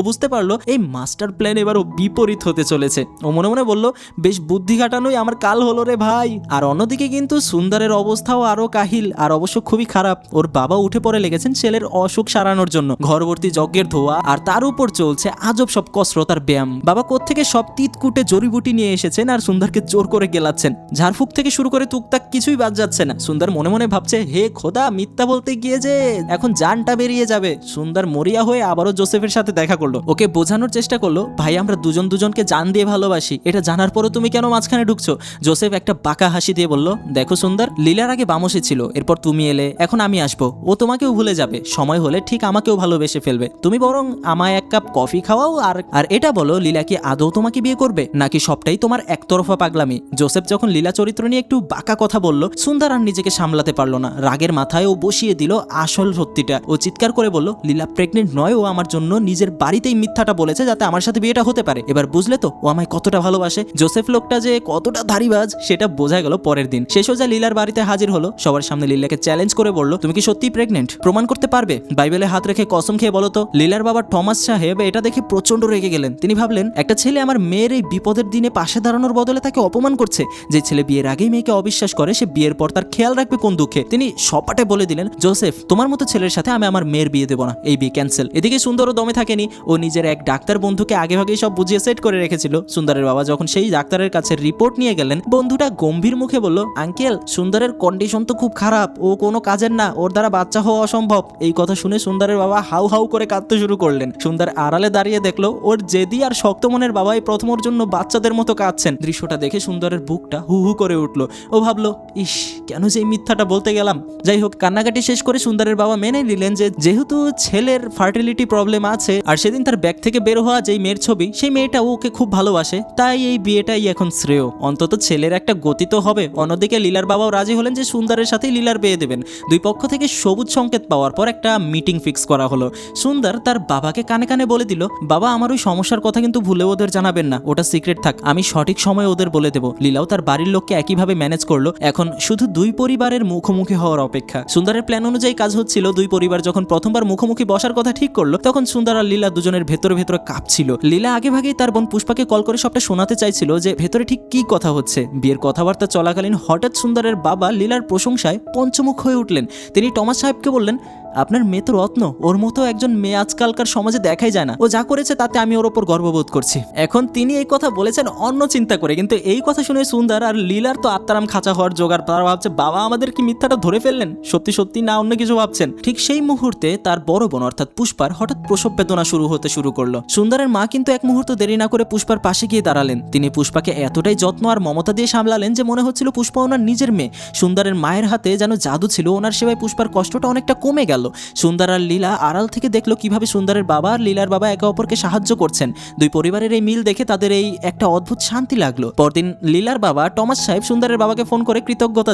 বুঝতে পারলো এই মাস্টার প্ল্যান এবার ও বিপরীত হতে চলেছে। ও মনে মনে বলল, বেশ বুদ্ধি খাটানোই আমার কাল হলো রে ভাই। আর অন্যদিকে কিন্তু সুন্দরের অবস্থাও আরো কাহিল, আর অবশ্য খুবই খারাপ। ওর বাবা উঠে পড়ে লেগেছেন ছেলের অসুখ সারানোর জন্য, ঘরভর্তি যজ্ঞের ধোয়া, আর তার উপর চলছে আজব সব কসরত আর ব্যায়াম। বাবা কোত্থেকে সব তিতকুটে জড়িবুটি নিয়ে এসেছেন আর সুন্দরকে জোর করে গেলাচ্ছেন। ঝাড়ফুঁক থেকে শুরু করে টুকটাক কিছুই বাদ যাচ্ছে না। সুন্দর মনে মনে ভাবছে, হে খোদা, মিথ্যা বলতে গিয়ে যে এখন জানটা বেরিয়ে যাবে। সুন্দর মরিয়া হয়ে আবারও জোসেফের সাথে দেখা করলো। ওকে বোঝানোর চেষ্টা করলো, ভাই আমরা দুজন দুজনকে জান দিয়ে ভালোবাসি, এটা জানার পরও তুমি কেন মাঝখানে ঢুকছো? জোসেফ একটা বাঁকা হাসি দিয়ে বলল, দেখো সুন্দর, লীলার আগে বামসে ছিল, এরপর তুমি এলে, এখন আমি আসবো, ও তোমাকেও ভুলে যাবে, সময় হলে ঠিক আমাকেও ভালোবেসে ফেলবে। তুমি বরং আমায় এক কাপ কফি খাওয়াও, আর এটা বলো লীলা কি আদৌ তোমাকে বিয়ে করবে, নাকি সবটাই তোমার একতরফা পাগলামি? জোসেফ যখন লীলা চরিত্র নিয়ে একটু বাঁকা কথা বলল, সুন্দর আর নিজেকে সামলাতে পারলো না। রাগের মাথায় ও বসিয়ে দিল আসল সত্যিটা। ও চিৎকার করে বলল, লীলা প্রেগনেন্ট নয়, ও আমার জন্য নিজের বাড়িতেই মিথ্যাটা বলেছে যাতে আমার সাথে বিয়েটা হতে পারে। এবার বুঝলে তো ও আমায় কতটা ভালোবাসে। জোসেফ লোকটা যে কতটা ধারিবাজ সেটা বোঝা গেল পরের দিন। সে সোজা লীলার বাড়িতে হাজির হলো। সবার সামনে লীলাকে চ্যালেঞ্জ করে বলল, তুমি কি সত্যি প্রেগনেন্ট? প্রমাণ করতে পারবে? বাইবেলে হাত রেখে কসম খেয়ে বলো তো। লীলার বাবা টমাস সাহেব এটা দেখে প্রচন্ড রেগে গেলেন। তিনি ভাবলেন, একটা ছেলে আমার মেয়ের এই বিপদের দিনে পাশে দাঁড়ানোর বদলে তাকে অপমান করছে। যে ছেলে বিয়ের আগেই মেয়েকে অবিশ্বাস করে, সে বিয়ের পর তার খেয়াল রাখবে কোন দুঃখে? তিনি সপাটে বলে দিলেন, জোসেফ তোমার মতো ছেলের সাথে আমি আমার মেয়ের বিয়ে দেবো না, এই বিয়ে ক্যান্সেল। এদিকে সুন্দরও দমে থাকেনি। ও নিজের এক ডাক্তার বন্ধুকে আগেভাগেই সব বুঝিয়ে সেট করে রেখেছিল। সুন্দরের বাবা যখন সেই ডাক্তারের কাছে রিপোর্ট নিয়ে গেলেন, বন্ধুটা গম্ভীর মুখে বলল, আঙ্কেল সুন্দরের কন্ডিশন তো খুব খারাপ, ও কোনো কাজের না, ওর দ্বারা বাচ্চা হওয়া অসম্ভব। এই কথা শুনে সুন্দরের বাবা হাউ হাউ করে কাঁদতে শুরু করলেন। সুন্দর আড়ালে দাঁড়িয়ে দেখলো ওর জেদি আর শক্ত মনের বাবাই প্রথম ওর জন্য বাচ্চাদের মতো কাঁদছেন। দৃশ্যটা দেখে সুন্দরের বুকটা হু হু করে উঠলো। ও ভাবলো, ইস কেন যে এই মিথ্যাটা বলতে গেলাম। যাই হোক, কান্নাকাটি শেষ করে সুন্দরের বাবা মেনে নিলেন যে যেহেতু ছেলের ফার্টিলিটি প্রবলেম আছে, আর সেদিন তার ব্যাগ থেকে বের হওয়া যেই মেয়ের ছবি, সেই মেয়েটা ওকে খুব ভালোবাসে, তাই এই বিয়েটাই এখন শ্রেয়। অন্তত ছেলের একটা গতি তো হবে। অন্যদিকে লীলার বাবাও রাজি হলেন যে সুন্দরের সাথেই লীলার বিয়ে দেবেন। দুই পক্ষ থেকে সবুজ সংকেত পাওয়ার পর একটা মিটিং ফিক্স করা হলো। সুন্দর তার বাবাকে কানে কানে বলে দিল, বাবা আমার ওই সমস্যার কথা কিন্তু ভুলে ওদের জানাবেন না, ওটা সিক্রেট থাক, আমি সঠিক সময়ে ওদের বলে দেবো। লীলাও তার বাড়ির লোককে একইভাবে ম্যানেজ করলো। এখন শুধু দুই পরিবারের মুখোমুখি হওয়ার অপেক্ষা। সুন্দরের প্ল্যান অনুযায়ী কাজ হচ্ছিল। দুই পরিবার যখন প্রথমবার মুখোমুখি বসার কথা ঠিক করলো, তখন সুন্দর আর লীলা দুজনের ভেতরে ভেতরে কাঁপছিল। লীলা আগেভাগেই তার বোন পুষ্পাকে কল করে সবটা শোনাতে চাইছিল যে ভেতরে ঠিক কি কথা হচ্ছে। বিয়ের কথাবার্তা চলাকালীন হঠাৎ সুন্দরের বাবা লীলার প্রশংসায় পঞ্চমুখ হয়ে উঠলেন। তিনি টমাস সাহেবকে বললেন, আপনার মেয়ে তো রত্ন, ওর মতো একজন মেয়ে আজকালকার সমাজে দেখাই যায় না, ও যা করেছে তাতে আমি ওর ওপর গর্ববোধ করছি। এখন তিনি এই কথা বলেছেন অন্য চিন্তা করে, কিন্তু এই কথা শুনে সুন্দর আর লীলার তো আত্মারাম খাঁচা হওয়ার জোগাড়। তারা ভাবছে, বাবা আমাদের কি মিথ্যাটা ধরে ফেললেন, সত্যি সত্যি না অন্য কিছু ভাবছেন। ঠিক সেই মুহূর্তে তার বড় বোন অর্থাৎ পুষ্পার হঠাৎ প্রসব বেদনা শুরু হতে শুরু করলো। সুন্দরের মা কিন্তু এক মুহূর্ত দেরি না করে পুষ্পার পাশে গিয়ে দাঁড়ালেন। তিনি পুষ্পাকে এতটাই যত্ন আর মমতা দিয়ে সামলালেন যে মনে হচ্ছিল পুষ্পা ওনার নিজের মেয়ে। সুন্দরের মায়ের হাতে যেন জাদু ছিল, ওনার সেবায় পুষ্পার কষ্টটা অনেকটা কমে গেল। সুন্দর আর লীলা আড়াল থেকে দেখলো কিভাবে সুন্দরের বাবা আর লীলার বাবা একে অপরকে সাহায্য করছেন। দুই পরিবারের এই মিল দেখে তাদের এই একটা অদ্ভুত শান্তি লাগলো। পরদিন লীলার বাবা টমাস সাহেব সুন্দরের বাবাকে ফোন করে কৃতজ্ঞতা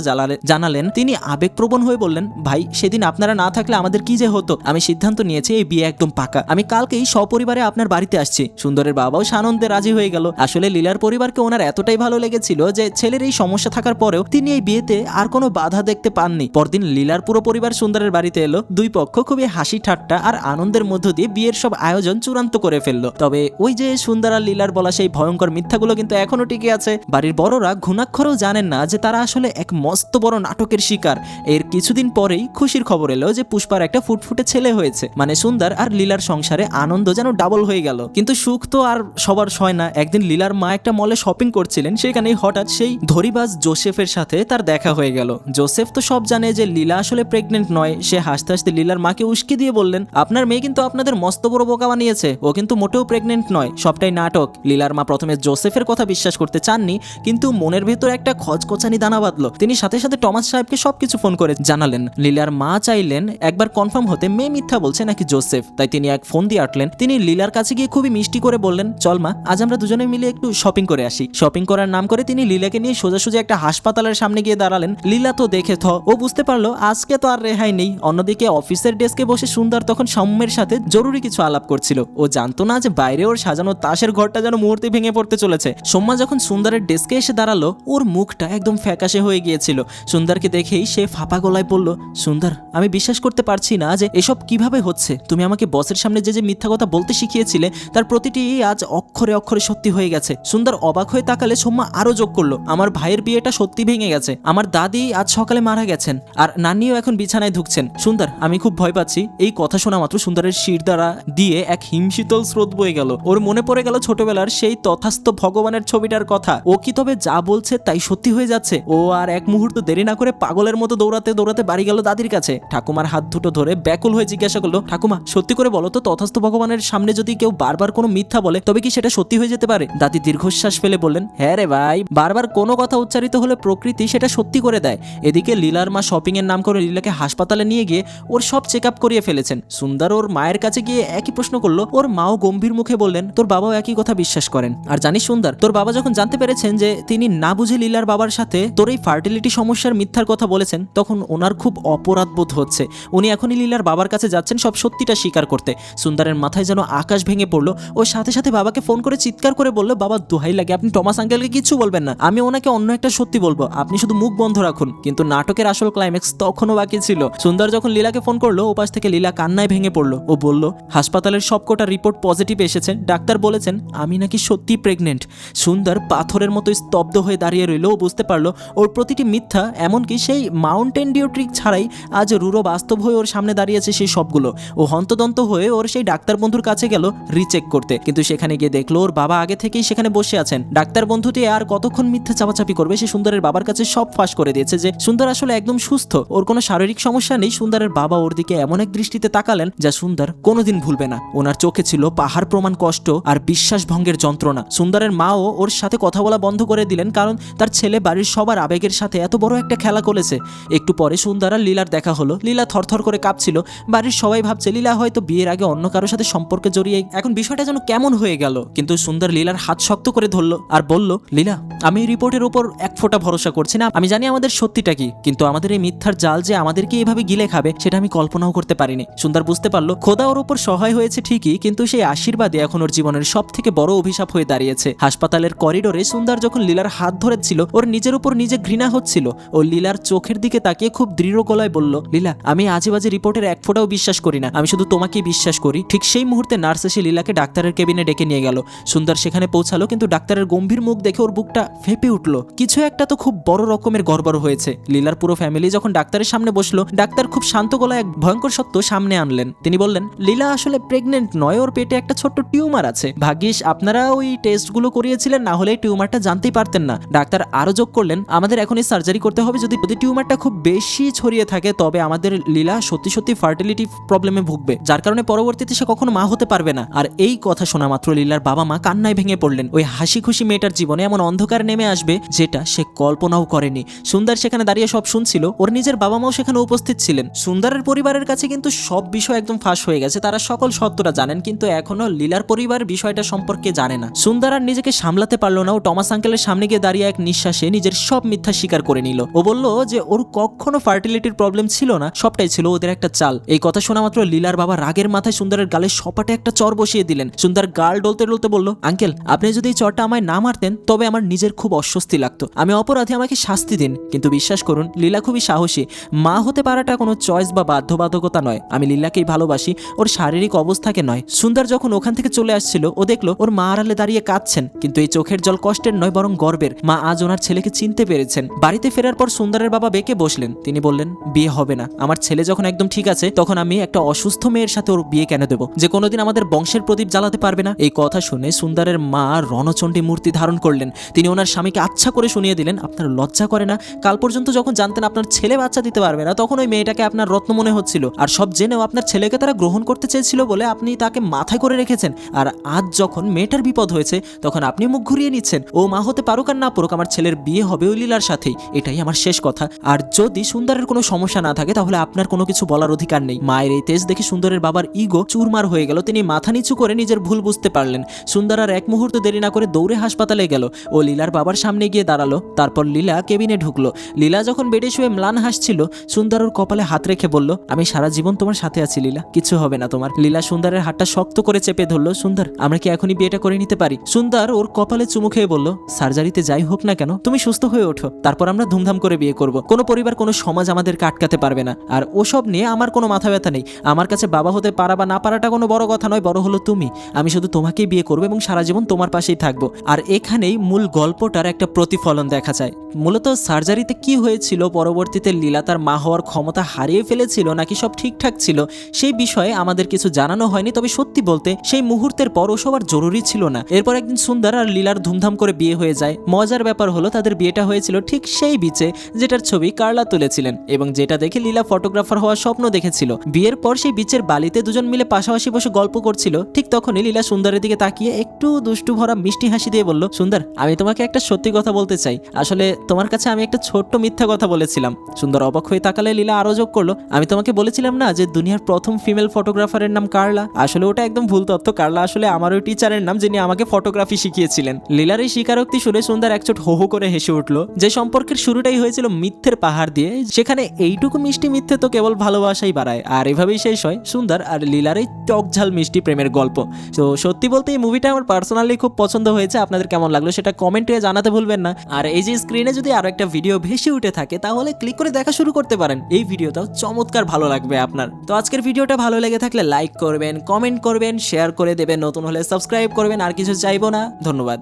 জানালেন। তিনি আবেগপ্রবণ হয়ে বললেন, ভাই সেদিন আপনারা না থাকলে আমাদের কি যে হতো। আমি সিদ্ধান্ত নিয়েছি এই বিয়ে একদম পাকা, আমি কালকেই সপরিবারে আপনার বাড়িতে আসছি। সুন্দরের বাবাও সানন্দে রাজি হয়ে গেল। আসলে লীলার পরিবারকে ওনার এতটাই ভালো লেগেছিল যে ছেলের এই সমস্যা থাকার পরেও তিনি এই বিয়েতে আর কোনো বাধা দেখতে পাননি। পরদিন লীলার পুরো পরিবার সুন্দরের বাড়িতে এলো। দুই পক্ষ খুবই হাসি ঠাট্টা আর আনন্দের মধ্য দিয়ে বিয়ের সব আয়োজন চূড়ান্ত করে ফেললো। তবে ওই যে সুন্দর আর লীলার বলা সেই ভয়ঙ্কর মিথ্যাগুলো কিন্তু এখনো টিকে আছে। বাড়ির বড়রা ঘুণাক্ষরেও জানেন না যে তারা আসলে এক মস্ত বড় নাটকের শিকার। এর কিছুদিন পরেই খুশির খবর এলো যে পুষ্পার একটা ফুটফুটে ছেলে হয়েছে, মানে সুন্দর আর লীলার সংসারে আনন্দ যেন ডাবল হয়ে গেল। কিন্তু সুখ তো আর সবার হয় না। একদিন লীলার মা একটা মলে শপিং করছিলেন, সেখানেই হঠাৎ সেই ধরিবাজ জোসেফের সাথে তার দেখা হয়ে গেল। জোসেফ তো সব জানে যে লীলা আসলে প্রেগনেন্ট নয়। সে হাসতে হাসতে লীলার মাকে উস্কে দিয়ে বললেন, আপনার মেয়ে কিন্তু আপনাদের মস্ত বড় বোকা বানিয়েছে, ও কিন্তু মোটেও প্রেগনেন্ট নয়, সবটাই নাটক। লীলার মা প্রথমে জোসেফের কথা বিশ্বাস করতে চাননি, কিন্তু মনের ভেতর একটা খচখচানি দানা বাঁধলো। তিনি সাথে সাথে টমাস সাহেবকে সবকিছু ফোন করে জানালেন। লীলার মা চাইলেন একবার কনফার্ম হতে মেয়ে মিথ্যা বলছে নাকি জোসেফ, তাই তিনি এক ফোন দিয়ে আটলেন। তিনি লীলার কাছে গিয়ে খুবই মিষ্টি করে বললেন, চল মা, আজ আমরা দুজনে মিলে একটু শপিং করে আসি। শপিং করার নাম করে তিনি লীলাকে নিয়ে সোজাসুজি একটা হাসপাতালের সামনে গিয়ে দাঁড়ালেন। লীলা তো দেখে ও বুঝতে পারলো আজকে তো আর রেহাই নেই। অন্যদিকে অফিসের ডেস্কে বসে সুন্দর তখন সৌম্যের সাথে জরুরি কিছু আলাপ করছিল। ও জানতো না যে বাইরে ওর সাজানো তাসের ঘরটা যেন মুহূর্তে ভেঙে পড়তে চলেছে। সৌম্যা যখন সুন্দরের ডেস্কে এসে দাঁড়ালো, ওর মুখটা একদম ফ্যাকাশে হয়ে গিয়েছিল। সুন্দরকে দেখেই সে ফাঁপা গলায় বলল, সুন্দর, আমি বিশ্বাস করতে পারছি না যে এসব কিভাবে হচ্ছে। তুমি আমাকে বসের সামনে যে যে মিথ্যা কথা বলতে শিখিয়েছিলে তার প্রতিটি আজ অক্ষরে অক্ষরে সত্যি হয়ে গেছে। সুন্দর অবাক হয়ে তাকালে সৌম্যা আরো যোগ করলো, আমার ভাইয়ের বিয়েটা সত্যি ভেঙে গেছে, আমার দাদি আজ সকালে মারা গেছেন, আর নানিও এখন বিছানায় ঢুকছেন। সুন্দর, আমি খুব ভয় পাচ্ছি। এই কথা শোনা মাত্র সুন্দরের শির দ্বারা দিয়ে এক হিমশীতল স্রোত বয়ে গেল। ওর মনে পড়ে গেল ছোটবেলার সেই তথাস্থ ভগবানের ছবিটার কথা। ও কি তবে যা বলছে তাই সত্যি হয়ে যাচ্ছে? ও আর এক মুহূর্ত দেরি না করে পাগলের মতো দৌড়াতে দৌড়াতে বাড়ি গেল দাদির কাছে। ঠাকুমার হাত দুটো ধরে ব্যাকুল হয়ে জিজ্ঞাসা করলো, ঠাকুমা, সত্যি করে বলো তো, তথাস্থ ভগবানের সামনে যদি কেউ বারবার কোনো মিথ্যা বলে তবে কি সেটা সত্যি হয়ে যেতে পারে? দাদি দীর্ঘশ্বাস ফেলে বললেন, হ্যাঁ রে ভাই, বারবার কোনো কথা উচ্চারিত হলে প্রকৃতি সেটা সত্যি করে দেয়। এদিকে লীলার মা শপিং এর নাম করে লীলাকে হাসপাতালে নিয়ে গিয়ে ওর সব চেক আপ করিয়ে ফেলেছেন। সুন্দর ওর মায়ের কাছে গিয়ে একই প্রশ্ন করলো। ওর মাও গম্ভীর মুখে বললেন, তোর বাবাও একই কথা বিশ্বাস করেন। আর জানিস সুন্দর, তোর বাবা যখন জানতে পেরেছেন যে তিনি না বুঝে লীলার বাবার সাথে তোর এই ফার্টিলিটি সমস্যার মিথ্যার কথা বলেছেন, তখন ওনার খুব অপরাধ বোধ হচ্ছে। উনি এখনই লীলার বাবার কাছে যাচ্ছেন সব সত্যিটা স্বীকার করতে। সুন্দরের মাথায় যেন আকাশ ভেঙে পড়লো। ও সাথে সাথে বাবাকে ফোন করে চিৎকার করে বললো, বাবা দোহাই লাগে, আপনি টমাস আঙ্কেলকে কিছু বলবেন না, আমি ওনাকে অন্য একটা সত্যি বলবো, আপনি শুধু মুখ বন্ধ রাখুন। কিন্তু নাটকের আসল ক্লাইম্যাক্স তখনও বাকি ছিল। সুন্দর যখন লীলাকে ফোন করলো, ওপাশ থেকে লীলা কান্নায় ভেঙে পড়লো। ও বলল, হাসপাতালের সবকটা রিপোর্ট পজিটিভ এসেছে, ডাক্তার বলেছেন আমি নাকি সত্যি প্রেগনেন্ট। সুন্দর পাথরের মতো স্তব্ধ হয়ে দাঁড়িয়ে রইল। ও বুঝতে পারলো ওর প্রতিটি মিথ্যা, এমনকি সেই মাউন্টেন ডিউ ট্রিক ছাড়াই আজ রুরো বাস্তব হয়ে ওর সামনে দাঁড়িয়েছে সেই সবগুলো। ও হন্তদন্ত হয়ে ওর সেই ডাক্তার বন্ধুর কাছে গেল রিচেক করতে, কিন্তু সেখানে গিয়ে দেখলো ওর বাবা আগে থেকেই সেখানে বসে আছেন। ডাক্তার বন্ধুটি আর কতক্ষণ মিথ্যা চাপাচাপি করবে? সে সুন্দরের বাবার কাছে সব ফাঁস করে দিয়েছে যে সুন্দর আসলে একদম সুস্থ, ওর কোনো শারীরিক সমস্যা নেই। সুন্দরের বাবা ওর দিকে এমন এক দৃষ্টিতে তাকালেন যা সুন্দর কোনোদিন ভুলবে না। ওনার চোখে ছিল পাহাড় প্রমাণ কষ্ট আর বিশ্বাস ভঙ্গের যন্ত্রণা। সুন্দরের মাও ওর সাথে কথা বলা বন্ধ করে দিলেন, কারণ তার ছেলে বাড়ির সবার আবেগের সাথে এত বড় একটা খেলা করেছে। একটু পরে সুন্দর আর লীলার দেখা হলো। লীলা থরথর করে কাঁপছিল। বাড়ির সবাই ভাবছে লীলা হয়তো বিয়ের আগে অন্য কারোর সাথে সম্পর্কে জড়িয়ে এখন বিষয়টা যেন কেমন হয়ে গেল। কিন্তু সুন্দর লীলার হাত শক্ত করে ধরলো আর বলল, লীলা, আমি এই রিপোর্টের উপর এক ফোঁটা ভরসা করছি না। আমি জানি আমাদের সত্যিটা কি, কিন্তু আমাদের এই মিথ্যার জাল যে আমাদেরকে এভাবে গিলে খাবে সেটা আমি কল্পনাও করতে পারিনি। সুন্দর বুঝতে পারলো খোদা ওর উপর সহায় হয়েছে ঠিকই, কিন্তু সেই আশীর্বাদে এখন ওর জীবনের সব থেকে বড় অভিশাপ হয়ে দাঁড়িয়েছে। হাসপাতালের করিডোরে সুন্দর যখন লীলার হাত ধরেছিল, ওর নিজের উপর নিজে ঘৃণা হচ্ছিল। ও লীলার চোখের দিকে তাকিয়ে খুব দৃঢ় গলায় বলল, লীলা, আমি আজে বাজে রিপোর্টের এক ফোঁটাও বিশ্বাস করি না, আমি শুধু তোমাকেই বিশ্বাস করি। ঠিক সেই মুহূর্তে নার্স এসে লীলাকে ডাক্তারের কেবিনে ডেকে নিয়ে গেল। সুন্দর সেখানে পৌঁছালো, কিন্তু ডাক্তারের গম্ভীর মুখ দেখে ওর বুকটা ফেপে উঠল। কিছু একটা তো খুব বড় রকমের গড়বড় হয়েছে। লীলার পুরো ফ্যামিলি যখন ডাক্তারের সামনে বসলো, ডাক্তার খুব শান্ত গলায় এক ভয়ঙ্কর সত্য সামনে আনলেন। তিনি বললেন, লীলা আসলে প্রেগনেন্ট নয়, ওর পেটে একটা ছোট্ট টিউমার আছে। ভাগ্যিস আপনারা ওই টেস্টগুলো করিয়েছিলেন, না হলে টিউমারটা জানতেই পারতেন না। ডাক্তার আরো যোগ করলেন, আমাদের এখনই সার্জারি করতে হবে। যদি টিউমারটা খুব বেশি ছড়িয়ে থাকে তবে আমাদের লীলা সত্যি সত্যি ফার্টিলিটি প্রবলেমে ভুগবে, যার কারণে পরবর্তীতে সে কখনো মা হতে পারবে না। আর এই কথা শোনা মাত্র লীলার বাবা মা কান্নায় ভেঙে পড়লেন। ওই হাসি খুশি মেয়েটার জীবনে এমন অন্ধকার নেমে আসবে যেটা সে কল্পনাও করেনি। সুন্দর সেখানে দাঁড়িয়ে সব শুনছিল। ওর নিজের বাবা মাও সেখানে উপস্থিত ছিলেন। সুন্দরের পরিবারের কাছে কিন্তু সব বিষয় একদম ফাঁস হয়ে গেছে, তারা সকল সত্যটা জানেন, কিন্তু এখনো লীলার পরিবার বিষয়টা সম্পর্কে জানে না। সুন্দর আর নিজেকে সামলাতে পারলো না। ও টমাস আঙ্কেলের সামনে গিয়ে দাঁড়িয়ে এক নিঃশ্বাসে নিজের সব মিথ্যা স্বীকার করে নিল। ও বলল যে ওর কখনো ফার্টিলিটির প্রবলেম ছিল না, সবটাই ছিল ওদের একটা চাল। এই কথা শোনা মাত্র লীলার বাবা রাগের মাথায় সুন্দরের গালে সপাটে একটা চর বসিয়ে দিলেন। সুন্দর গাল ডলতে ডলতে বলল, আঙ্কেল, আপনি যদি এই চরটা আমায় না মারতেন তবে আমার নিজের খুব অস্বস্তি লাগতো। আমি অপরাধী, আমাকে শাস্তি দিন। কিন্তু বিশ্বাস করুন, লীলা খুবই সাহসী। মা হতে পারাটা কোনো চয়েস বা বাধ্যবাধকতা নয়, আমি লীলাকেই ভালোবাসি, ওর শারীরিক অবস্থাকে নয়। সুন্দর যখন ওখান থেকে চলে আসছিল ও দেখলো ওর মা আড়ালে দাঁড়িয়ে কাঁদছেন, কিন্তু এই চোখের জল কষ্টের নয় বরং গর্বের। মা আজ ওনার ছেলেকে চিনতে পেরেছেন। বাড়িতে ফেরার পর সুন্দরের বাবা বেঁকে বসলেন। তিনি বললেন, বিয়ে হবে না, আমার ছেলে যখন একদম ঠিক আছে তখন আমি একটা অসুস্থ মেয়ের সাথে ওর বিয়ে কেন দেবো, যে কোনোদিন আমাদের বংশের প্রদীপ জ্বালাতে পারবে না। এই কথা শুনে সুন্দরের মা রণচণ্ডী মূর্তি ধারণ করলেন। তিনি ওনার স্বামীকে আচ্ছা করে শুনিয়ে দিলেন, আপনার লজ্জা করে না? কাল পর্যন্ত যখন জানতেন আপনার ছেলে বাচ্চা দিতে পারবে না তখন ওই মেয়েটাকে আপনার রত্ন মনে হচ্ছিল, আর সব জেনেও আপনার ছেলেকে তারা গ্রহণ করতে চেয়েছিল বলে আপনি তাকে মাথায় করে রেখেছেন। আর আজ যখন মেয়েটার বিপদ হয়েছে তখন আপনি মুখ ঘুরিয়ে নিচ্ছেন। ও মা হতে পারুক আর না পারুক, আমার ছেলের বিয়ে হবে ওই লীলার সাথেই, এটাই আমার শেষ কথা। আর যদি সুন্দরের কোনো সমস্যা না থাকে তাহলে আপনার কোনো কিছু বলার অধিকার নেই। মায়ের এই তেজ দেখে সুন্দরের বাবার ইগো চুরমার হয়ে গেল। তিনি মাথা নিচু করে নিজের ভুল বুঝতে পারলেন। সুন্দর আর এক মুহূর্ত দেরি না করে দৌড়ে হাসপাতালে গেল ও লীলার বাবার সামনে গিয়ে দাঁড়ালো। তারপর লীলা কেবিনে ঢুকলো। লীলা যখন বেডে শুয়ে ম্লান হাসছিল, সুন্দর ওর কপালে হাত রেখে বলল, আমি সারা জীবন তোমার সাথে আছি লীলা, কিছু হবে না তোমার। লীলা সুন্দরের হাতটা শক্ত করে চেপে ধরলো। সুন্দর, আমরা কি এখনই বিয়েটা করে নিতে পারি? সুন্দর ওর কপালে চুমু খেয়ে বলল, সার্জারিতে যাই হোক না কেন তুমি সুস্থ হয়ে ওঠো, তারপর আমরা ধুমধাম করে বিয়ে করব। কোনো পরিবার কোনো সমাজ আমাদেরকে আটকাতে পারবে না। আর ওসব নিয়ে আমার কোনো মাথা ব্যথা নেই। আমার কাছে বাবা হতে পারা বা না পারাটা কোনো বড় কথা নয়, বড় হলো তুমি। আমি শুধু তোমাকেই বিয়ে করবো এবং সারা জীবন তোমার পাশেই থাকবো। আর এখানেই মূল গল্পটার একটা প্রতিফলন দেখা যায়। মূলত সার্জারিতে কি হয়েছিল, পরবর্তীতে লীলা তার মা হওয়ার ক্ষমতা হারিয়ে ফেলেছিল নাকি সব ঠিকঠাক ছিল, সেই বিষয়ে আমাদের কিছু জানানো হয়নি। তবে সত্যি বলতে সেই মুহূর্তের পর ওসব আর জরুরি ছিল না। এরপর একদিন সুন্দর আর লীলার ধুমধাম করে বিয়ে হয়ে যায়। মজার ব্যাপার হলো তাদের বিয়েটা হয়েছিল ঠিক সেই বিচে যেটার ছবি কার্লা তুলেছিলেন এবং যেটা দেখে লীলা ফটোগ্রাফার হওয়ার স্বপ্ন দেখেছিল। বিয়ের পর সেই বিচের বালিতে দুজন মিলে পাশাপাশি বসে গল্প করছিল। ঠিক তখনই লীলা সুন্দরের দিকে তাকিয়ে একটু দুষ্টু ভরা মিষ্টি হাসি দিয়ে বলল, সুন্দর, আমি তোমাকে একটা সত্যি কথা বলতে চাই। আসলে তোমার কাছে আমি একটা ছোট্ট মিথ্যা কথা বলেছিলাম। সুন্দর অবাক হয়ে তাকালে লীলা আরো যোগ করলো, আমি তোমাকে বলেছিলাম না যে দুনিয়ার প্রথম ফিমেল ফটোগ্রাফারের নাম কার্লা? আসলে ওটা একদম ভুল তথ্য। কার্লা আসলে আমার ওই টিচারের নাম যিনি আমাকে ফটোগ্রাফি শিখিয়েছিলেন। লীলার এই স্বীকারোক্তি শুনে সুন্দর একচোট হো হো করে হেসে উঠলো। যে সম্পর্কের শুরুটাই হয়েছিল মিথ্যের পাহাড় দিয়ে, সেখানে এইটুকু মিষ্টি মিথ্যে তো কেবল ভালোবাসাই বাড়ায়। আর এভাবেই শেষ হয় সুন্দর আর লীলার এই টকঝাল মিষ্টি প্রেমের গল্প। তো সত্যি বলতে এই মুভিটা আমার পার্সোনালি খুব পছন্দ হয়েছে। আপনাদের কেমন লাগলো সেটা কমেন্টে জানাতে ভুলবেন না। আর এই যে স্ক্রিনে যদি আরো একটা ভিডিও ভেসে উঠে থাকে তাহলে ক্লিক করে দেখা শুরু করতে পারেন। এই ভিডিওটাও চমৎকার ভালো লাগবে আপনার। তো আজকের ভিডিওটা ভালো লেগে থাকলে লাইক করবেন, কমেন্ট করবেন, শেয়ার করে দেবেন, নতুন হলে সাবস্ক্রাইব করবেন। আর কিছু চাইবো না। ধন্যবাদ।